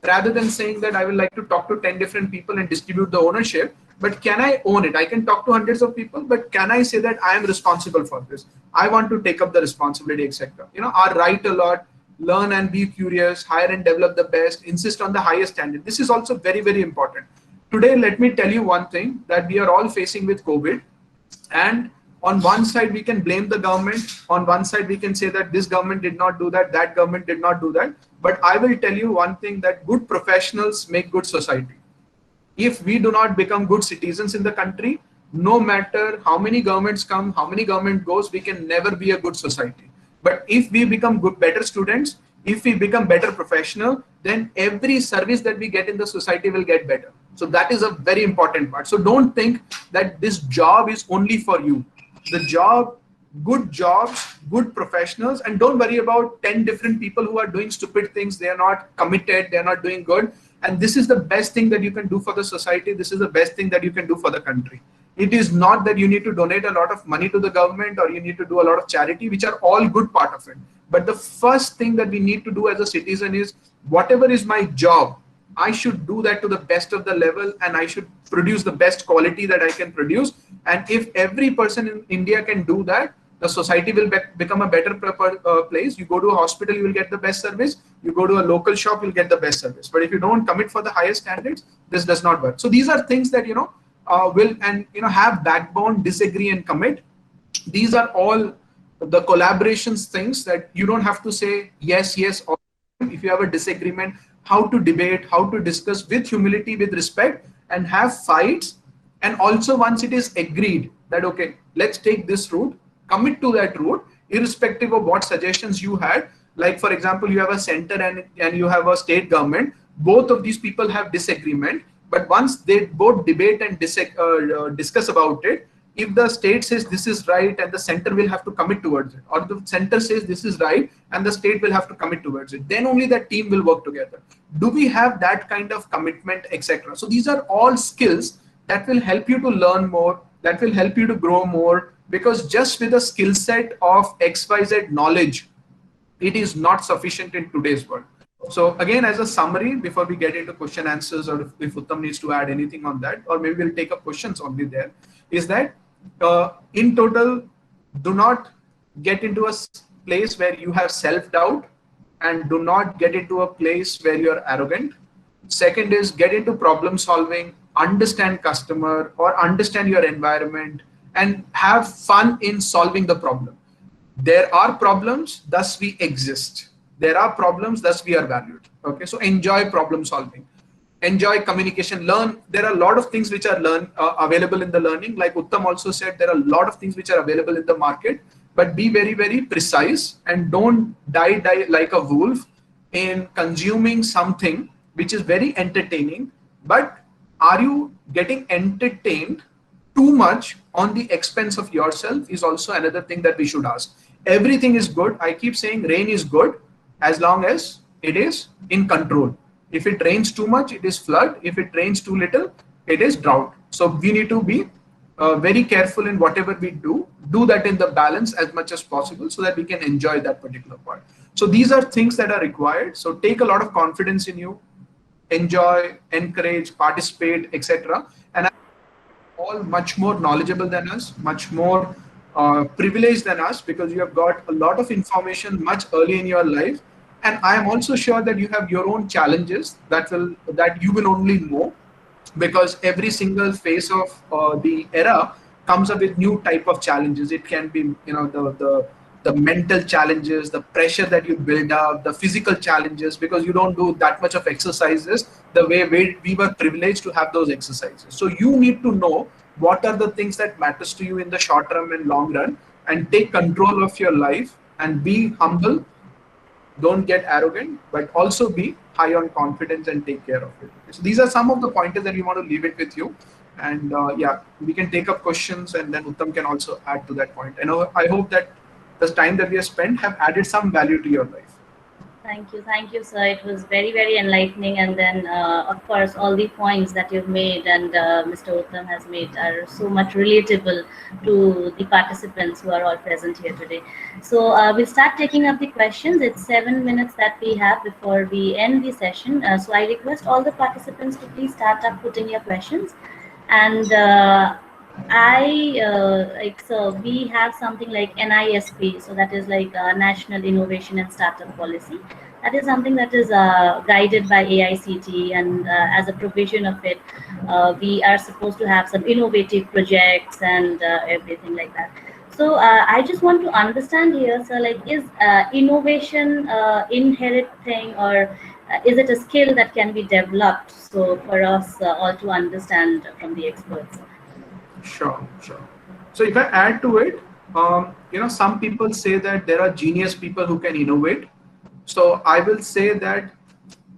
Rather than saying that I will like to talk to 10 different people and distribute the ownership, but can I own it? I can talk to hundreds of people, but can I say that I am responsible for this? I want to take up the responsibility, etc. I write a lot, learn and be curious, hire and develop the best, insist on the highest standard. This is also very, very important. Today, let me tell you one thing that we are all facing with COVID. And on one side, we can blame the government. On one side, we can say that this government did not do that, that government did not do that. But I will tell you one thing, that good professionals make good society. If we do not become good citizens in the country, no matter how many governments come, how many government goes, we can never be a good society. But if we become better students, if we become better professional, then every service that we get in the society will get better. So that is a very important part. So don't think that this job is only for you. The job, good jobs, good professionals, and don't worry about 10 different people who are doing stupid things. They are not committed, they are not doing good. And this is the best thing that you can do for the society. This is the best thing that you can do for the country. It is not that you need to donate a lot of money to the government or you need to do a lot of charity, which are all good part of it. But the first thing that we need to do as a citizen is, whatever is my job, I should do that to the best of the level, and I should produce the best quality that I can produce. And if every person in India can do that, the society will become a better place. You go to a hospital, you will get the best service. You go to a local shop, you'll get the best service. But if you don't commit for the highest standards, this does not work. So these are things that, will, and, have backbone, disagree and commit. These are all the collaborations things that you don't have to say yes, yes, or if you have a disagreement, how to debate, how to discuss with humility, with respect, and have fights. And also once it is agreed that, okay, let's take this route, commit to that route, irrespective of what suggestions you had. Like, for example, you have a center and you have a state government. Both of these people have disagreement, but once they both debate and discuss about it, if the state says this is right and the center will have to commit towards it, or the center says this is right and the state will have to commit towards it, then only that team will work together. Do we have that kind of commitment, etc.? So these are all skills that will help you to learn more, that will help you to grow more, because just with a skill set of XYZ knowledge, it is not sufficient in today's world. So again, as a summary, before we get into question answers, or if Uttam needs to add anything on that, or maybe we'll take up questions only there, is that in total, do not get into a place where you have self-doubt, and do not get into a place where you're arrogant. Second is, get into problem solving, understand customer or understand your environment, and have fun in solving the problem. There are problems, thus we exist. There are problems, thus we are valued. Okay, so enjoy problem solving, enjoy communication, learn. There are a lot of things which are available in the learning. Like Uttam also said, there are a lot of things which are available in the market, but be very, very precise and don't die like a wolf in consuming something which is very entertaining. But are you getting entertained too much on the expense of yourself is also another thing that we should ask. Everything is good. I keep saying rain is good as long as it is in control. If it rains too much, it is flood. If it rains too little, it is drought. So we need to be very careful in whatever we do. Do that in the balance as much as possible so that we can enjoy that particular part. So these are things that are required. So take a lot of confidence in you, enjoy, encourage, participate, etc. And all much more knowledgeable than us, much more privileged than us, because you have got a lot of information much early in your life. And I am also sure that you have your own challenges that you will only know, because every single phase of the era comes up with new type of challenges. It can be, the mental challenges, the pressure that you build up, the physical challenges, because you don't do that much of exercises the way we were privileged to have those exercises. So you need to know what are the things that matters to you in the short term and long run, and take control of your life and be humble. Don't get arrogant, but also be high on confidence and take care of it. So these are some of the pointers that we want to leave it with you. And yeah, we can take up questions, and then Uttam can also add to that point. I hope that the time that we have spent have added some value to your life. Thank you, sir. It was very, very enlightening. And then, of course, all the points that you've made and Mr. Uttam has made are so much relatable to the participants who are all present here today. So we'll start taking up the questions. It's 7 minutes that we have before we end the session. So I request all the participants to please start up putting your questions. And so we have something like NISP, so that is like National Innovation and Startup Policy. That is something that is guided by AICT, and as a provision of it, we are supposed to have some innovative projects and everything like that. So I just want to understand here, sir, like, is innovation inherent thing, or is it a skill that can be developed? So for us all to understand from the experts. Sure. So if I add to it, some people say that there are genius people who can innovate. So I will say that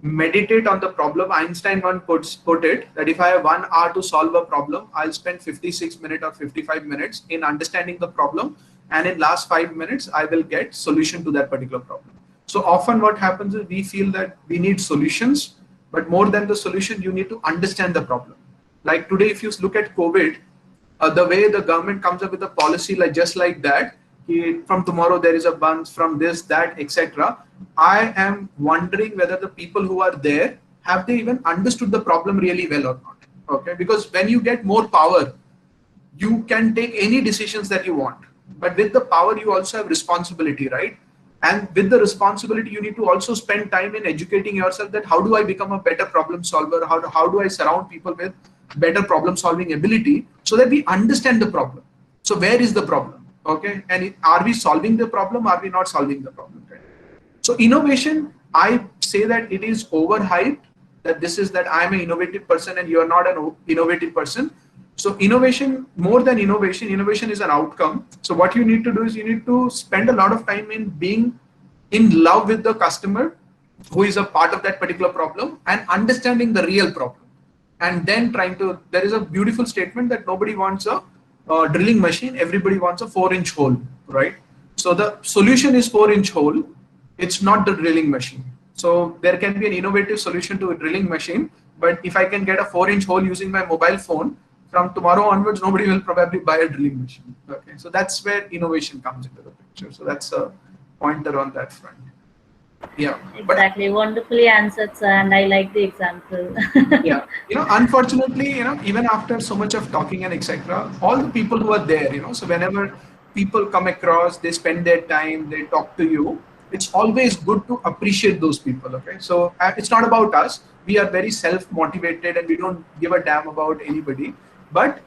meditate on the problem. Einstein once put it that if I have 1 hour to solve a problem, I'll spend 56 minutes or 55 minutes in understanding the problem, and in last 5 minutes, I will get solution to that particular problem. So often what happens is we feel that we need solutions, but more than the solution, you need to understand the problem. Like today, if you look at COVID, the way the government comes up with a policy just like that, from tomorrow there is a bunch, from this, that, etc. I am wondering whether the people who are there, have they even understood the problem really well or not? Okay, because when you get more power, you can take any decisions that you want. But with the power, you also have responsibility, right? And with the responsibility, you need to also spend time in educating yourself that how do I become a better problem solver? How do I surround people with better problem solving ability so that we understand the problem? So where is the problem? Okay, and are we solving the problem? Are we not solving the problem? So innovation, I say that it is overhyped, that I'm an innovative person and you're not an innovative person. So innovation, more than innovation is an outcome. So what you need to do is you need to spend a lot of time in being in love with the customer who is a part of that particular problem and understanding the real problem. And then there is a beautiful statement that nobody wants a drilling machine, everybody wants a 4-inch hole, right? So the solution is 4-inch hole. It's not the drilling machine. So there can be an innovative solution to a drilling machine, but if I can get a 4-inch hole using my mobile phone, from tomorrow onwards, nobody will probably buy a drilling machine. Okay, so that's where innovation comes into the picture. So that's a pointer on that front. Yeah, exactly. Wonderfully answered, sir, and I like the example. Yeah, unfortunately, even after so much of talking and etc., all the people who are there, so whenever people come across, they spend their time, they talk to you, it's always good to appreciate those people. Okay, so it's not about us. We are very self-motivated and we don't give a damn about anybody. But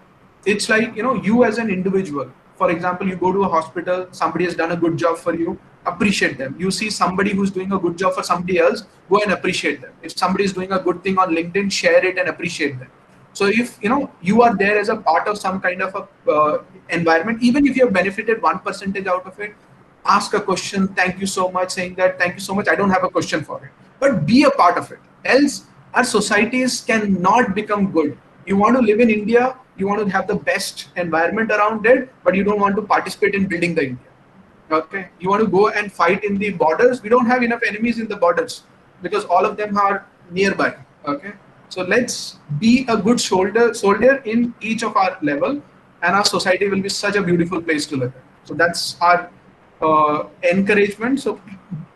it's like, you as an individual, for example, you go to a hospital, somebody has done a good job for you, appreciate them. You see somebody who's doing a good job for somebody else, go and appreciate them. If somebody is doing a good thing on LinkedIn, share it and appreciate them. So if you are there as a part of some kind of a environment, even if you have benefited 1% out of it, ask a question, thank you so much, saying that thank you so much, I don't have a question for it, but be a part of it. Else our societies cannot become good. You want to live in India, you want to have the best environment around it, but you don't want to participate in building the India. Okay, you want to go and fight in the borders. We don't have enough enemies in the borders because all of them are nearby. Okay, so let's be a good soldier in each of our level, and our society will be such a beautiful place to live in. So that's our encouragement. So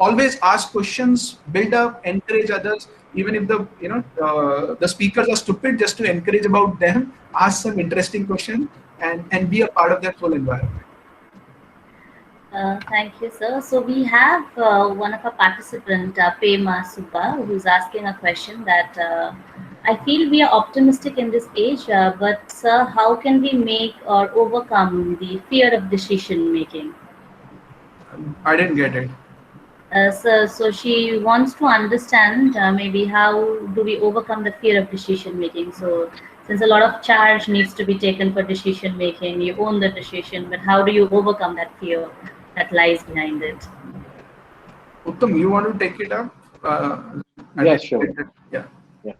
always ask questions, build up, encourage others. Even if the speakers are stupid, just to encourage about them, ask some interesting question, and be a part of that whole environment. Thank you, sir. So we have one of our participants, Pema Subba, who's asking a question that I feel we are optimistic in this age, but sir, how can we make or overcome the fear of decision making? I didn't get it. So she wants to understand maybe how do we overcome the fear of decision making. So since a lot of charge needs to be taken for decision making, you own the decision, but how do you overcome that fear that lies behind it? Uttam, you want to take it up? Yeah, sure. Yeah. Yeah.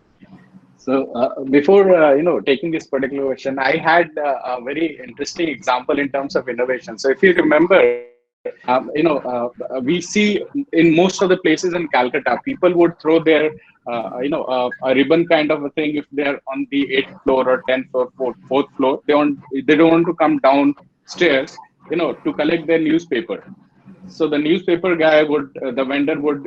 So before taking this particular question, I had a very interesting example in terms of innovation. So if you remember, we see in most of the places in Calcutta, people would throw their a ribbon kind of a thing if they're on the 8th floor or 10th floor, fourth floor. They don't want to come downstairs, to collect their newspaper. So the newspaper guy the vendor would,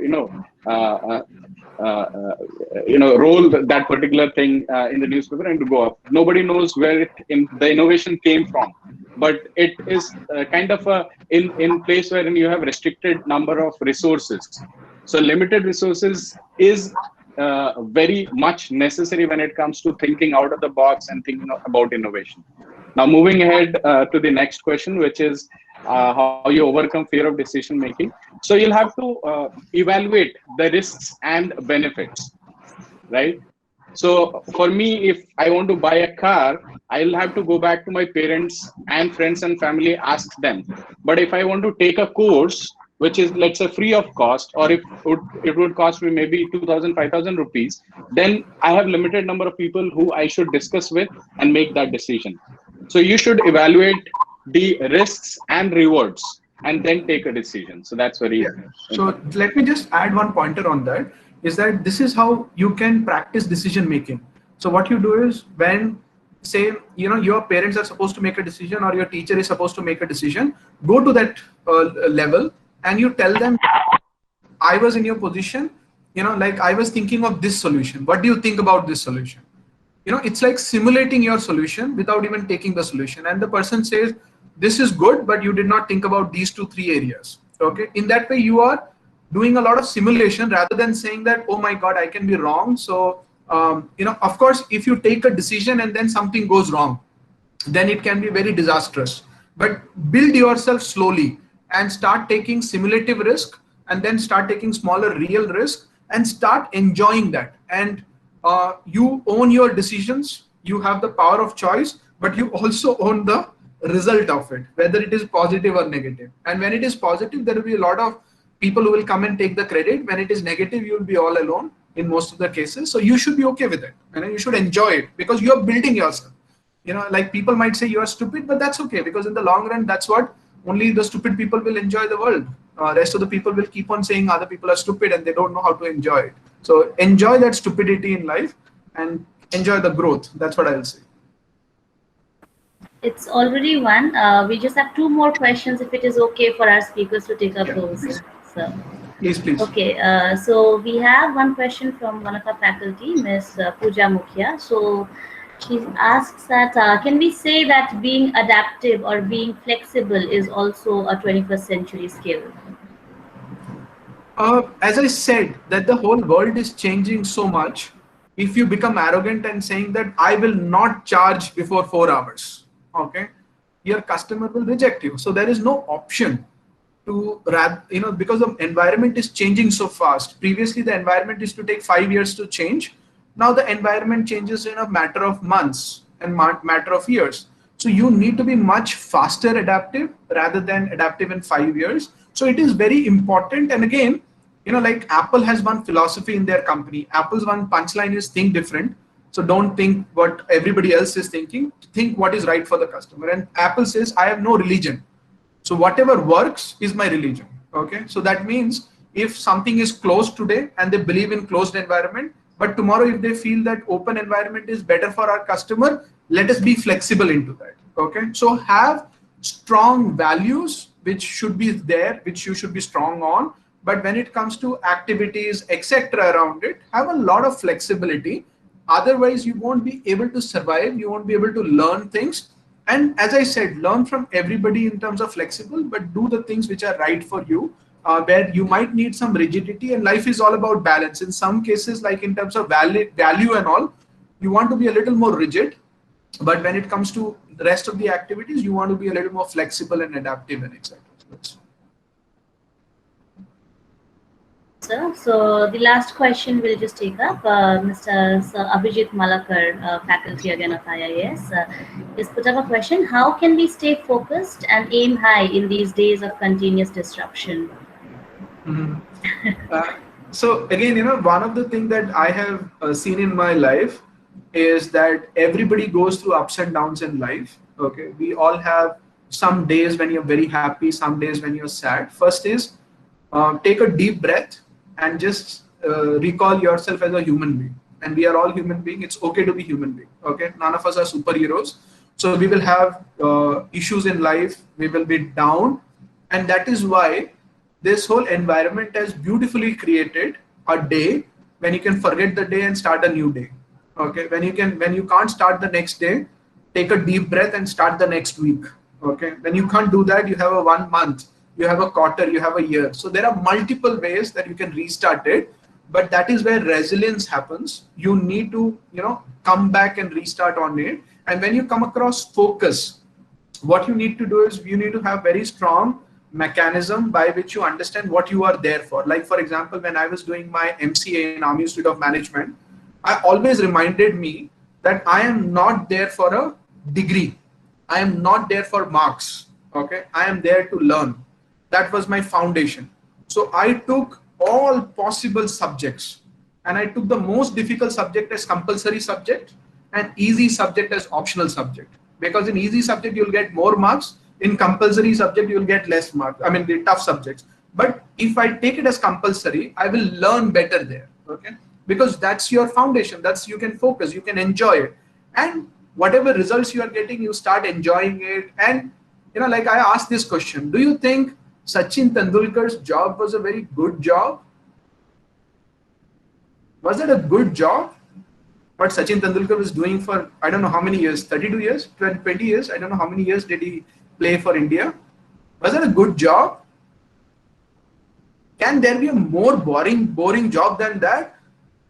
roll that particular thing in the newspaper and to go up. Nobody knows where the innovation came from, but it is kind of in place wherein you have restricted number of resources. So limited resources is very much necessary when it comes to thinking out of the box and thinking about innovation. Now, moving ahead to the next question, which is how you overcome fear of decision making. So you'll have to evaluate the risks and benefits, right? So for me, if I want to buy a car, I'll have to go back to my parents and friends and family, ask them. But if I want to take a course, which is, let's say, free of cost, or if it would cost me maybe 2,000, 5,000 rupees, then I have limited number of people who I should discuss with and make that decision. So you should evaluate the risks and rewards and then take a decision. So that's very So let me just add one pointer on that, is that this is how you can practice decision making. So what you do is, when say your parents are supposed to make a decision or your teacher is supposed to make a decision, go to that level and you tell them, I was in your position, like I was thinking of this solution. What do you think about this solution? It's like simulating your solution without even taking the solution. And the person says, this is good, but you did not think about these 2-3 areas. Okay. In that way, you are doing a lot of simulation rather than saying that, oh my God, I can be wrong. So, of course, if you take a decision and then something goes wrong, then it can be very disastrous. But build yourself slowly and start taking simulative risk, and then start taking smaller real risk and start enjoying that. And you own your decisions, you have the power of choice, but you also own the result of it, whether it is positive or negative. And when it is positive, there will be a lot of people who will come and take the credit. When it is negative, you will be all alone in most of the cases. So you should be okay with it, and you should enjoy it, because you are building yourself. Like people might say you are stupid, but that's okay, because in the long run, that's what only the stupid people will enjoy the world. Rest of the people will keep on saying other people are stupid and they don't know how to enjoy it. So enjoy that stupidity in life and enjoy the growth. That's what I will say. It's already one. We just have 2 more questions, if it is okay for our speakers to take up those. So, Please. Okay, so we have one question from one of our faculty, Ms. Pooja Mukhia. So she asks that, can we say that being adaptive or being flexible is also a 21st century skill? As I said, that the whole world is changing so much. If you become arrogant and saying that I will not charge before 4 hours, okay, your customer will reject you. So there is no option to, because the environment is changing so fast. Previously, the environment used to take 5 years to change. Now the environment changes in a matter of months and matter of years. So you need to be much faster adaptive rather than adaptive in 5 years. So it is very important. And again, like Apple has one philosophy in their company. Apple's one punchline is think different. So don't think what everybody else is thinking. Think what is right for the customer. And Apple says, I have no religion. So whatever works is my religion. Okay. So that means if something is closed today and they believe in closed environment, but tomorrow if they feel that open environment is better for our customer, let us be flexible into that. Okay. So have strong values which should be there, which you should be strong on. But when it comes to activities, etc. around it, have a lot of flexibility. Otherwise, you won't be able to survive. You won't be able to learn things. And as I said, learn from everybody in terms of flexible, but do the things which are right for you, where you might need some rigidity. And life is all about balance. In some cases, like in terms of value and all, you want to be a little more rigid. But when it comes to the rest of the activities, you want to be a little more flexible and adaptive and etc. So the last question we'll just take up, Mr. Sir Abhijit Malakar, faculty again of IIAS, is put up a question: how can we stay focused and aim high in these days of continuous disruption? So again, one of the things that I have seen in my life is that everybody goes through ups and downs in life. Okay, we all have some days when you're very happy, some days when you're sad. First is take a deep breath and just recall yourself as a human being. And we are all human beings. It's okay to be human being. Okay, none of us are superheroes. So we will have issues in life. We will be down, and that is why this whole environment has beautifully created a day when you can forget the day and start a new day. Okay, when you can't start the next day, take a deep breath and start the next week. Okay, when you can't do that, you have a 1 month, you have a quarter, you have a year. So there are multiple ways that you can restart it, but that is where resilience happens. You need to, come back and restart on it. And when you come across focus, what you need to do is you need to have very strong mechanism by which you understand what you are there for. Like, for example, when I was doing my MCA in Army Institute of Management, I always reminded me that I am not there for a degree. I am not there for marks. Okay, I am there to learn. That was my foundation. So I took all possible subjects, and I took the most difficult subject as compulsory subject and easy subject as optional subject. Because in easy subject, you'll get more marks. In compulsory subject, you'll get less marks. I mean, the tough subjects. But if I take it as compulsory, I will learn better there. Okay, because that's your foundation. You can focus, you can enjoy it. And whatever results you are getting, you start enjoying it. And, like I asked this question, do you think Sachin Tendulkar's job was a very good job? Was it a good job? What Sachin Tendulkar was doing for, I don't know how many years, 32 years, 20 years, I don't know how many years did he play for India. Was it a good job? Can there be a more boring job than that?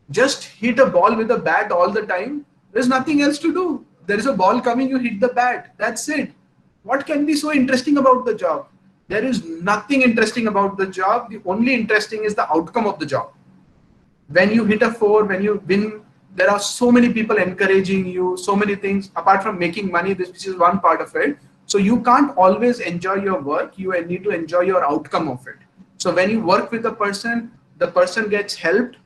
Just hit a ball with a bat all the time. There's nothing else to do. There is a ball coming, you hit the bat. That's it. What can be so interesting about the job? There is nothing interesting about the job. The only interesting is the outcome of the job. When you hit a 4, when you win, there are so many people encouraging you, so many things. Apart from making money, this is one part of it. So you can't always enjoy your work. You need to enjoy your outcome of it. So when you work with a person, the person gets helped,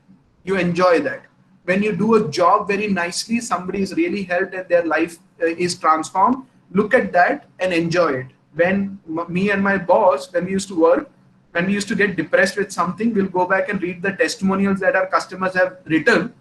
you enjoy that. When you do a job very nicely, somebody is really helped and their life is transformed, look at that and enjoy it. When me and my boss, when we used to work, when we used to get depressed with something, we'll go back and read the testimonials that our customers have written.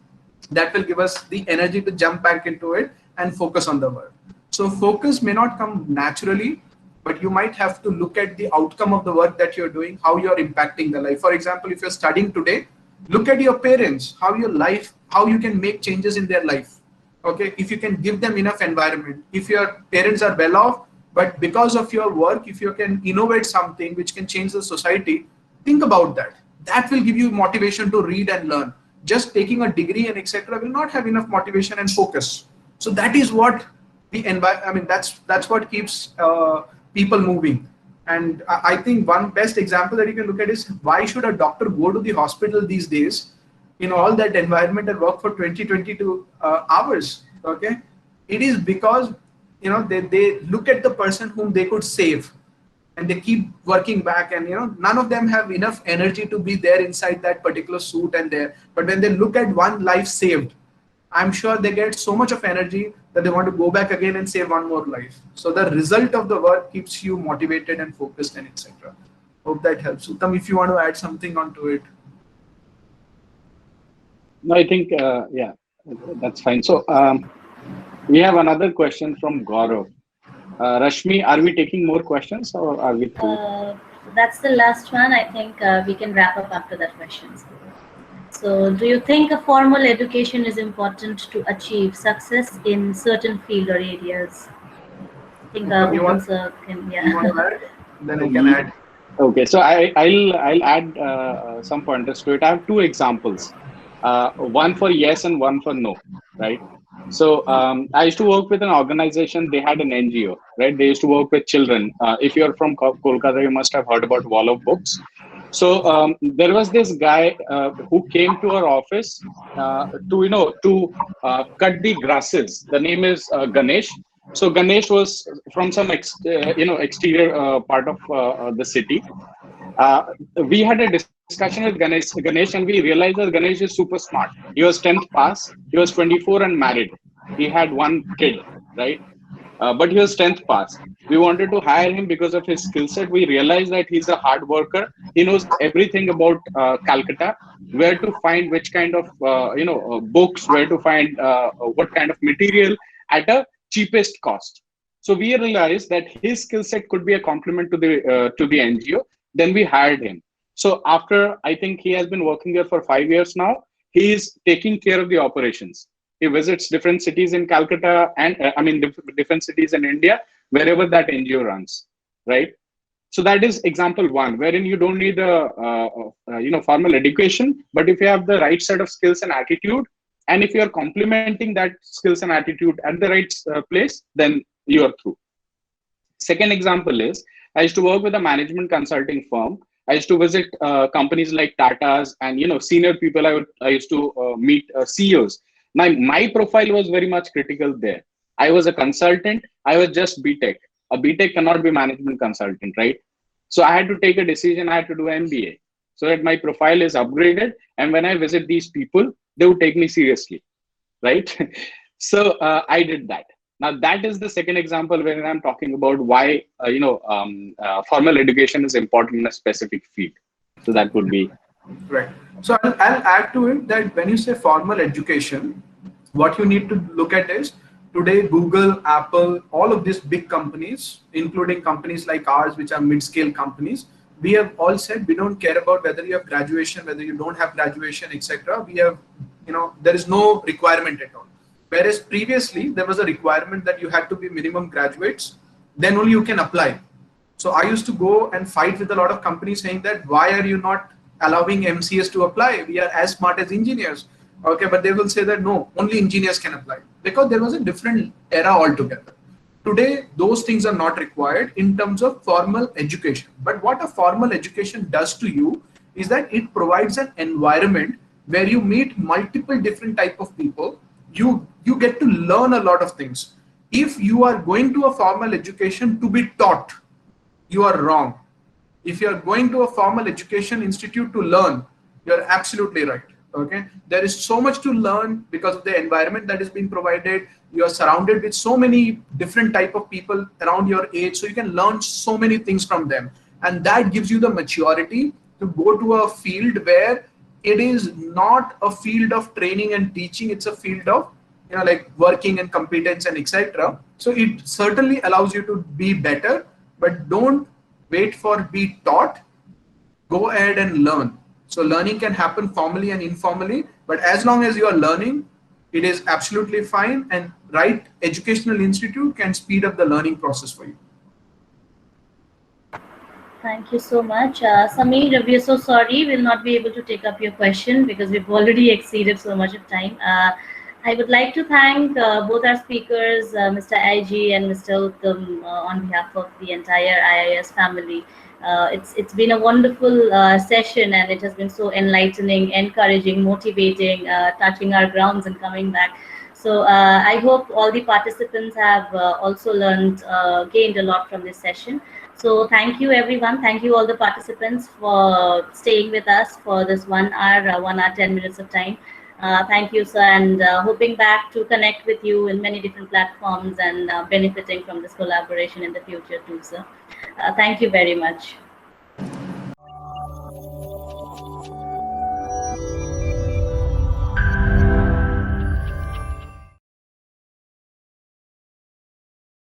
That will give us the energy to jump back into it and focus on the work. So focus may not come naturally, but you might have to look at the outcome of the work that you're doing, how you're impacting the life. For example, if you're studying today, look at your parents, how you can make changes in their life. Okay, if you can give them enough environment, if your parents are well off, but because of your work, if you can innovate something which can change the society, think about that. That will give you motivation to read and learn. Just taking a degree and etc. will not have enough motivation and focus. So that is what that's what keeps people moving. And I think one best example that you can look at is, why should a doctor go to the hospital these days in all that environment and work for 22 hours? Okay, it is because they look at the person whom they could save, and they keep working back, and none of them have enough energy to be there inside that particular suit and there. But when they look at one life saved, I'm sure they get so much of energy that they want to go back again and save one more life. So the result of the work keeps you motivated and focused and etc. Hope that helps. Uttam, if you want to add something onto it. No, I think, yeah, that's fine. So we have another question from Gaurav. Rashmi, are we taking more questions or are we through? That's the last one. I think we can wrap up after that question. So, do you think a formal education is important to achieve success in certain field or areas? I think You want, sir can, you want yeah. to add? Then I can add. Okay, so I'll add some pointers to it. I have two examples, one for yes and one for no, right? So I used to work with an organization. They had an NGO, right? They used to work with children. If you're from Kolkata, you must have heard about Wall of Books. So there was this guy who came to our office to cut the grasses. The name is Ganesh. So Ganesh was from some exterior part of the city. Uh, we had a discussion with Ganesh, and we realized that Ganesh is super smart. He was 10th pass. He was 24 and married. He had one kid, right? But he was 10th pass. We wanted to hire him because of his skill set. We realized that he's a hard worker. He knows everything about Calcutta, where to find which kind of books, where to find what kind of material at a cheapest cost. So we realized that his skill set could be a complement to the NGO. Then we hired him. So after, I think he has been working there for 5 years now. He is taking care of the operations. He visits different cities in Calcutta and different cities in India, wherever that NGO runs, right? So that is example one, wherein you don't need a formal education, but if you have the right set of skills and attitude, and if you are complementing that skills and attitude at the right place, then you are through. Second example is, I used to work with a management consulting firm. I used to visit companies like Tata's and senior people. I used to meet CEOs. My profile was very much critical there. I was a consultant. I was just BTech. A BTech cannot be management consultant, right? So I had to take a decision. I had to do MBA so that my profile is upgraded. And when I visit these people, they would take me seriously, right? So I did that. Now that is the second example where I'm talking about why formal education is important in a specific field. So that would be Right. So I'll add to it that when you say formal education, what you need to look at is today Google, Apple, all of these big companies, including companies like ours, which are mid-scale companies, we have all said we don't care about whether you have graduation, whether you don't have graduation, etc. We have, there is no requirement at all. Whereas previously there was a requirement that you had to be minimum graduates, then only you can apply. So I used to go and fight with a lot of companies saying that why are you not allowing MCS to apply? We are as smart as engineers. Okay, but they will say that no, only engineers can apply because there was a different era altogether. Today, those things are not required in terms of formal education. But what a formal education does to you is that it provides an environment where you meet multiple different type of people. You get to learn a lot of things. If you are going to a formal education to be taught, you are wrong. If you are going to a formal education institute to learn, you're absolutely right. Okay, there is so much to learn because of the environment that is being provided. You are surrounded with so many different type of people around your age, so you can learn so many things from them, and that gives you the maturity to go to a field where it is not a field of training and teaching, it's a field of like working and competence and etc. So it certainly allows you to be better, but don't wait for be taught. Go ahead and learn. So learning can happen formally and informally, but as long as you are learning, it is absolutely fine, and right educational institute can speed up the learning process for you. Thank you so much. Sameer, we are so sorry we'll not be able to take up your question because we've already exceeded so much of time. I would like to thank both our speakers, Mr. Aji and Mr. Uttam, on behalf of the entire IIAS family. It's been a wonderful session, and it has been so enlightening, encouraging, motivating, touching our grounds and coming back. So I hope all the participants have also learned, gained a lot from this session. So thank you everyone. Thank you all the participants for staying with us for this 1 hour, 1 hour, 10 minutes of time. Thank you, sir, and hoping back to connect with you in many different platforms and benefiting from this collaboration in the future too, sir. Thank you very much.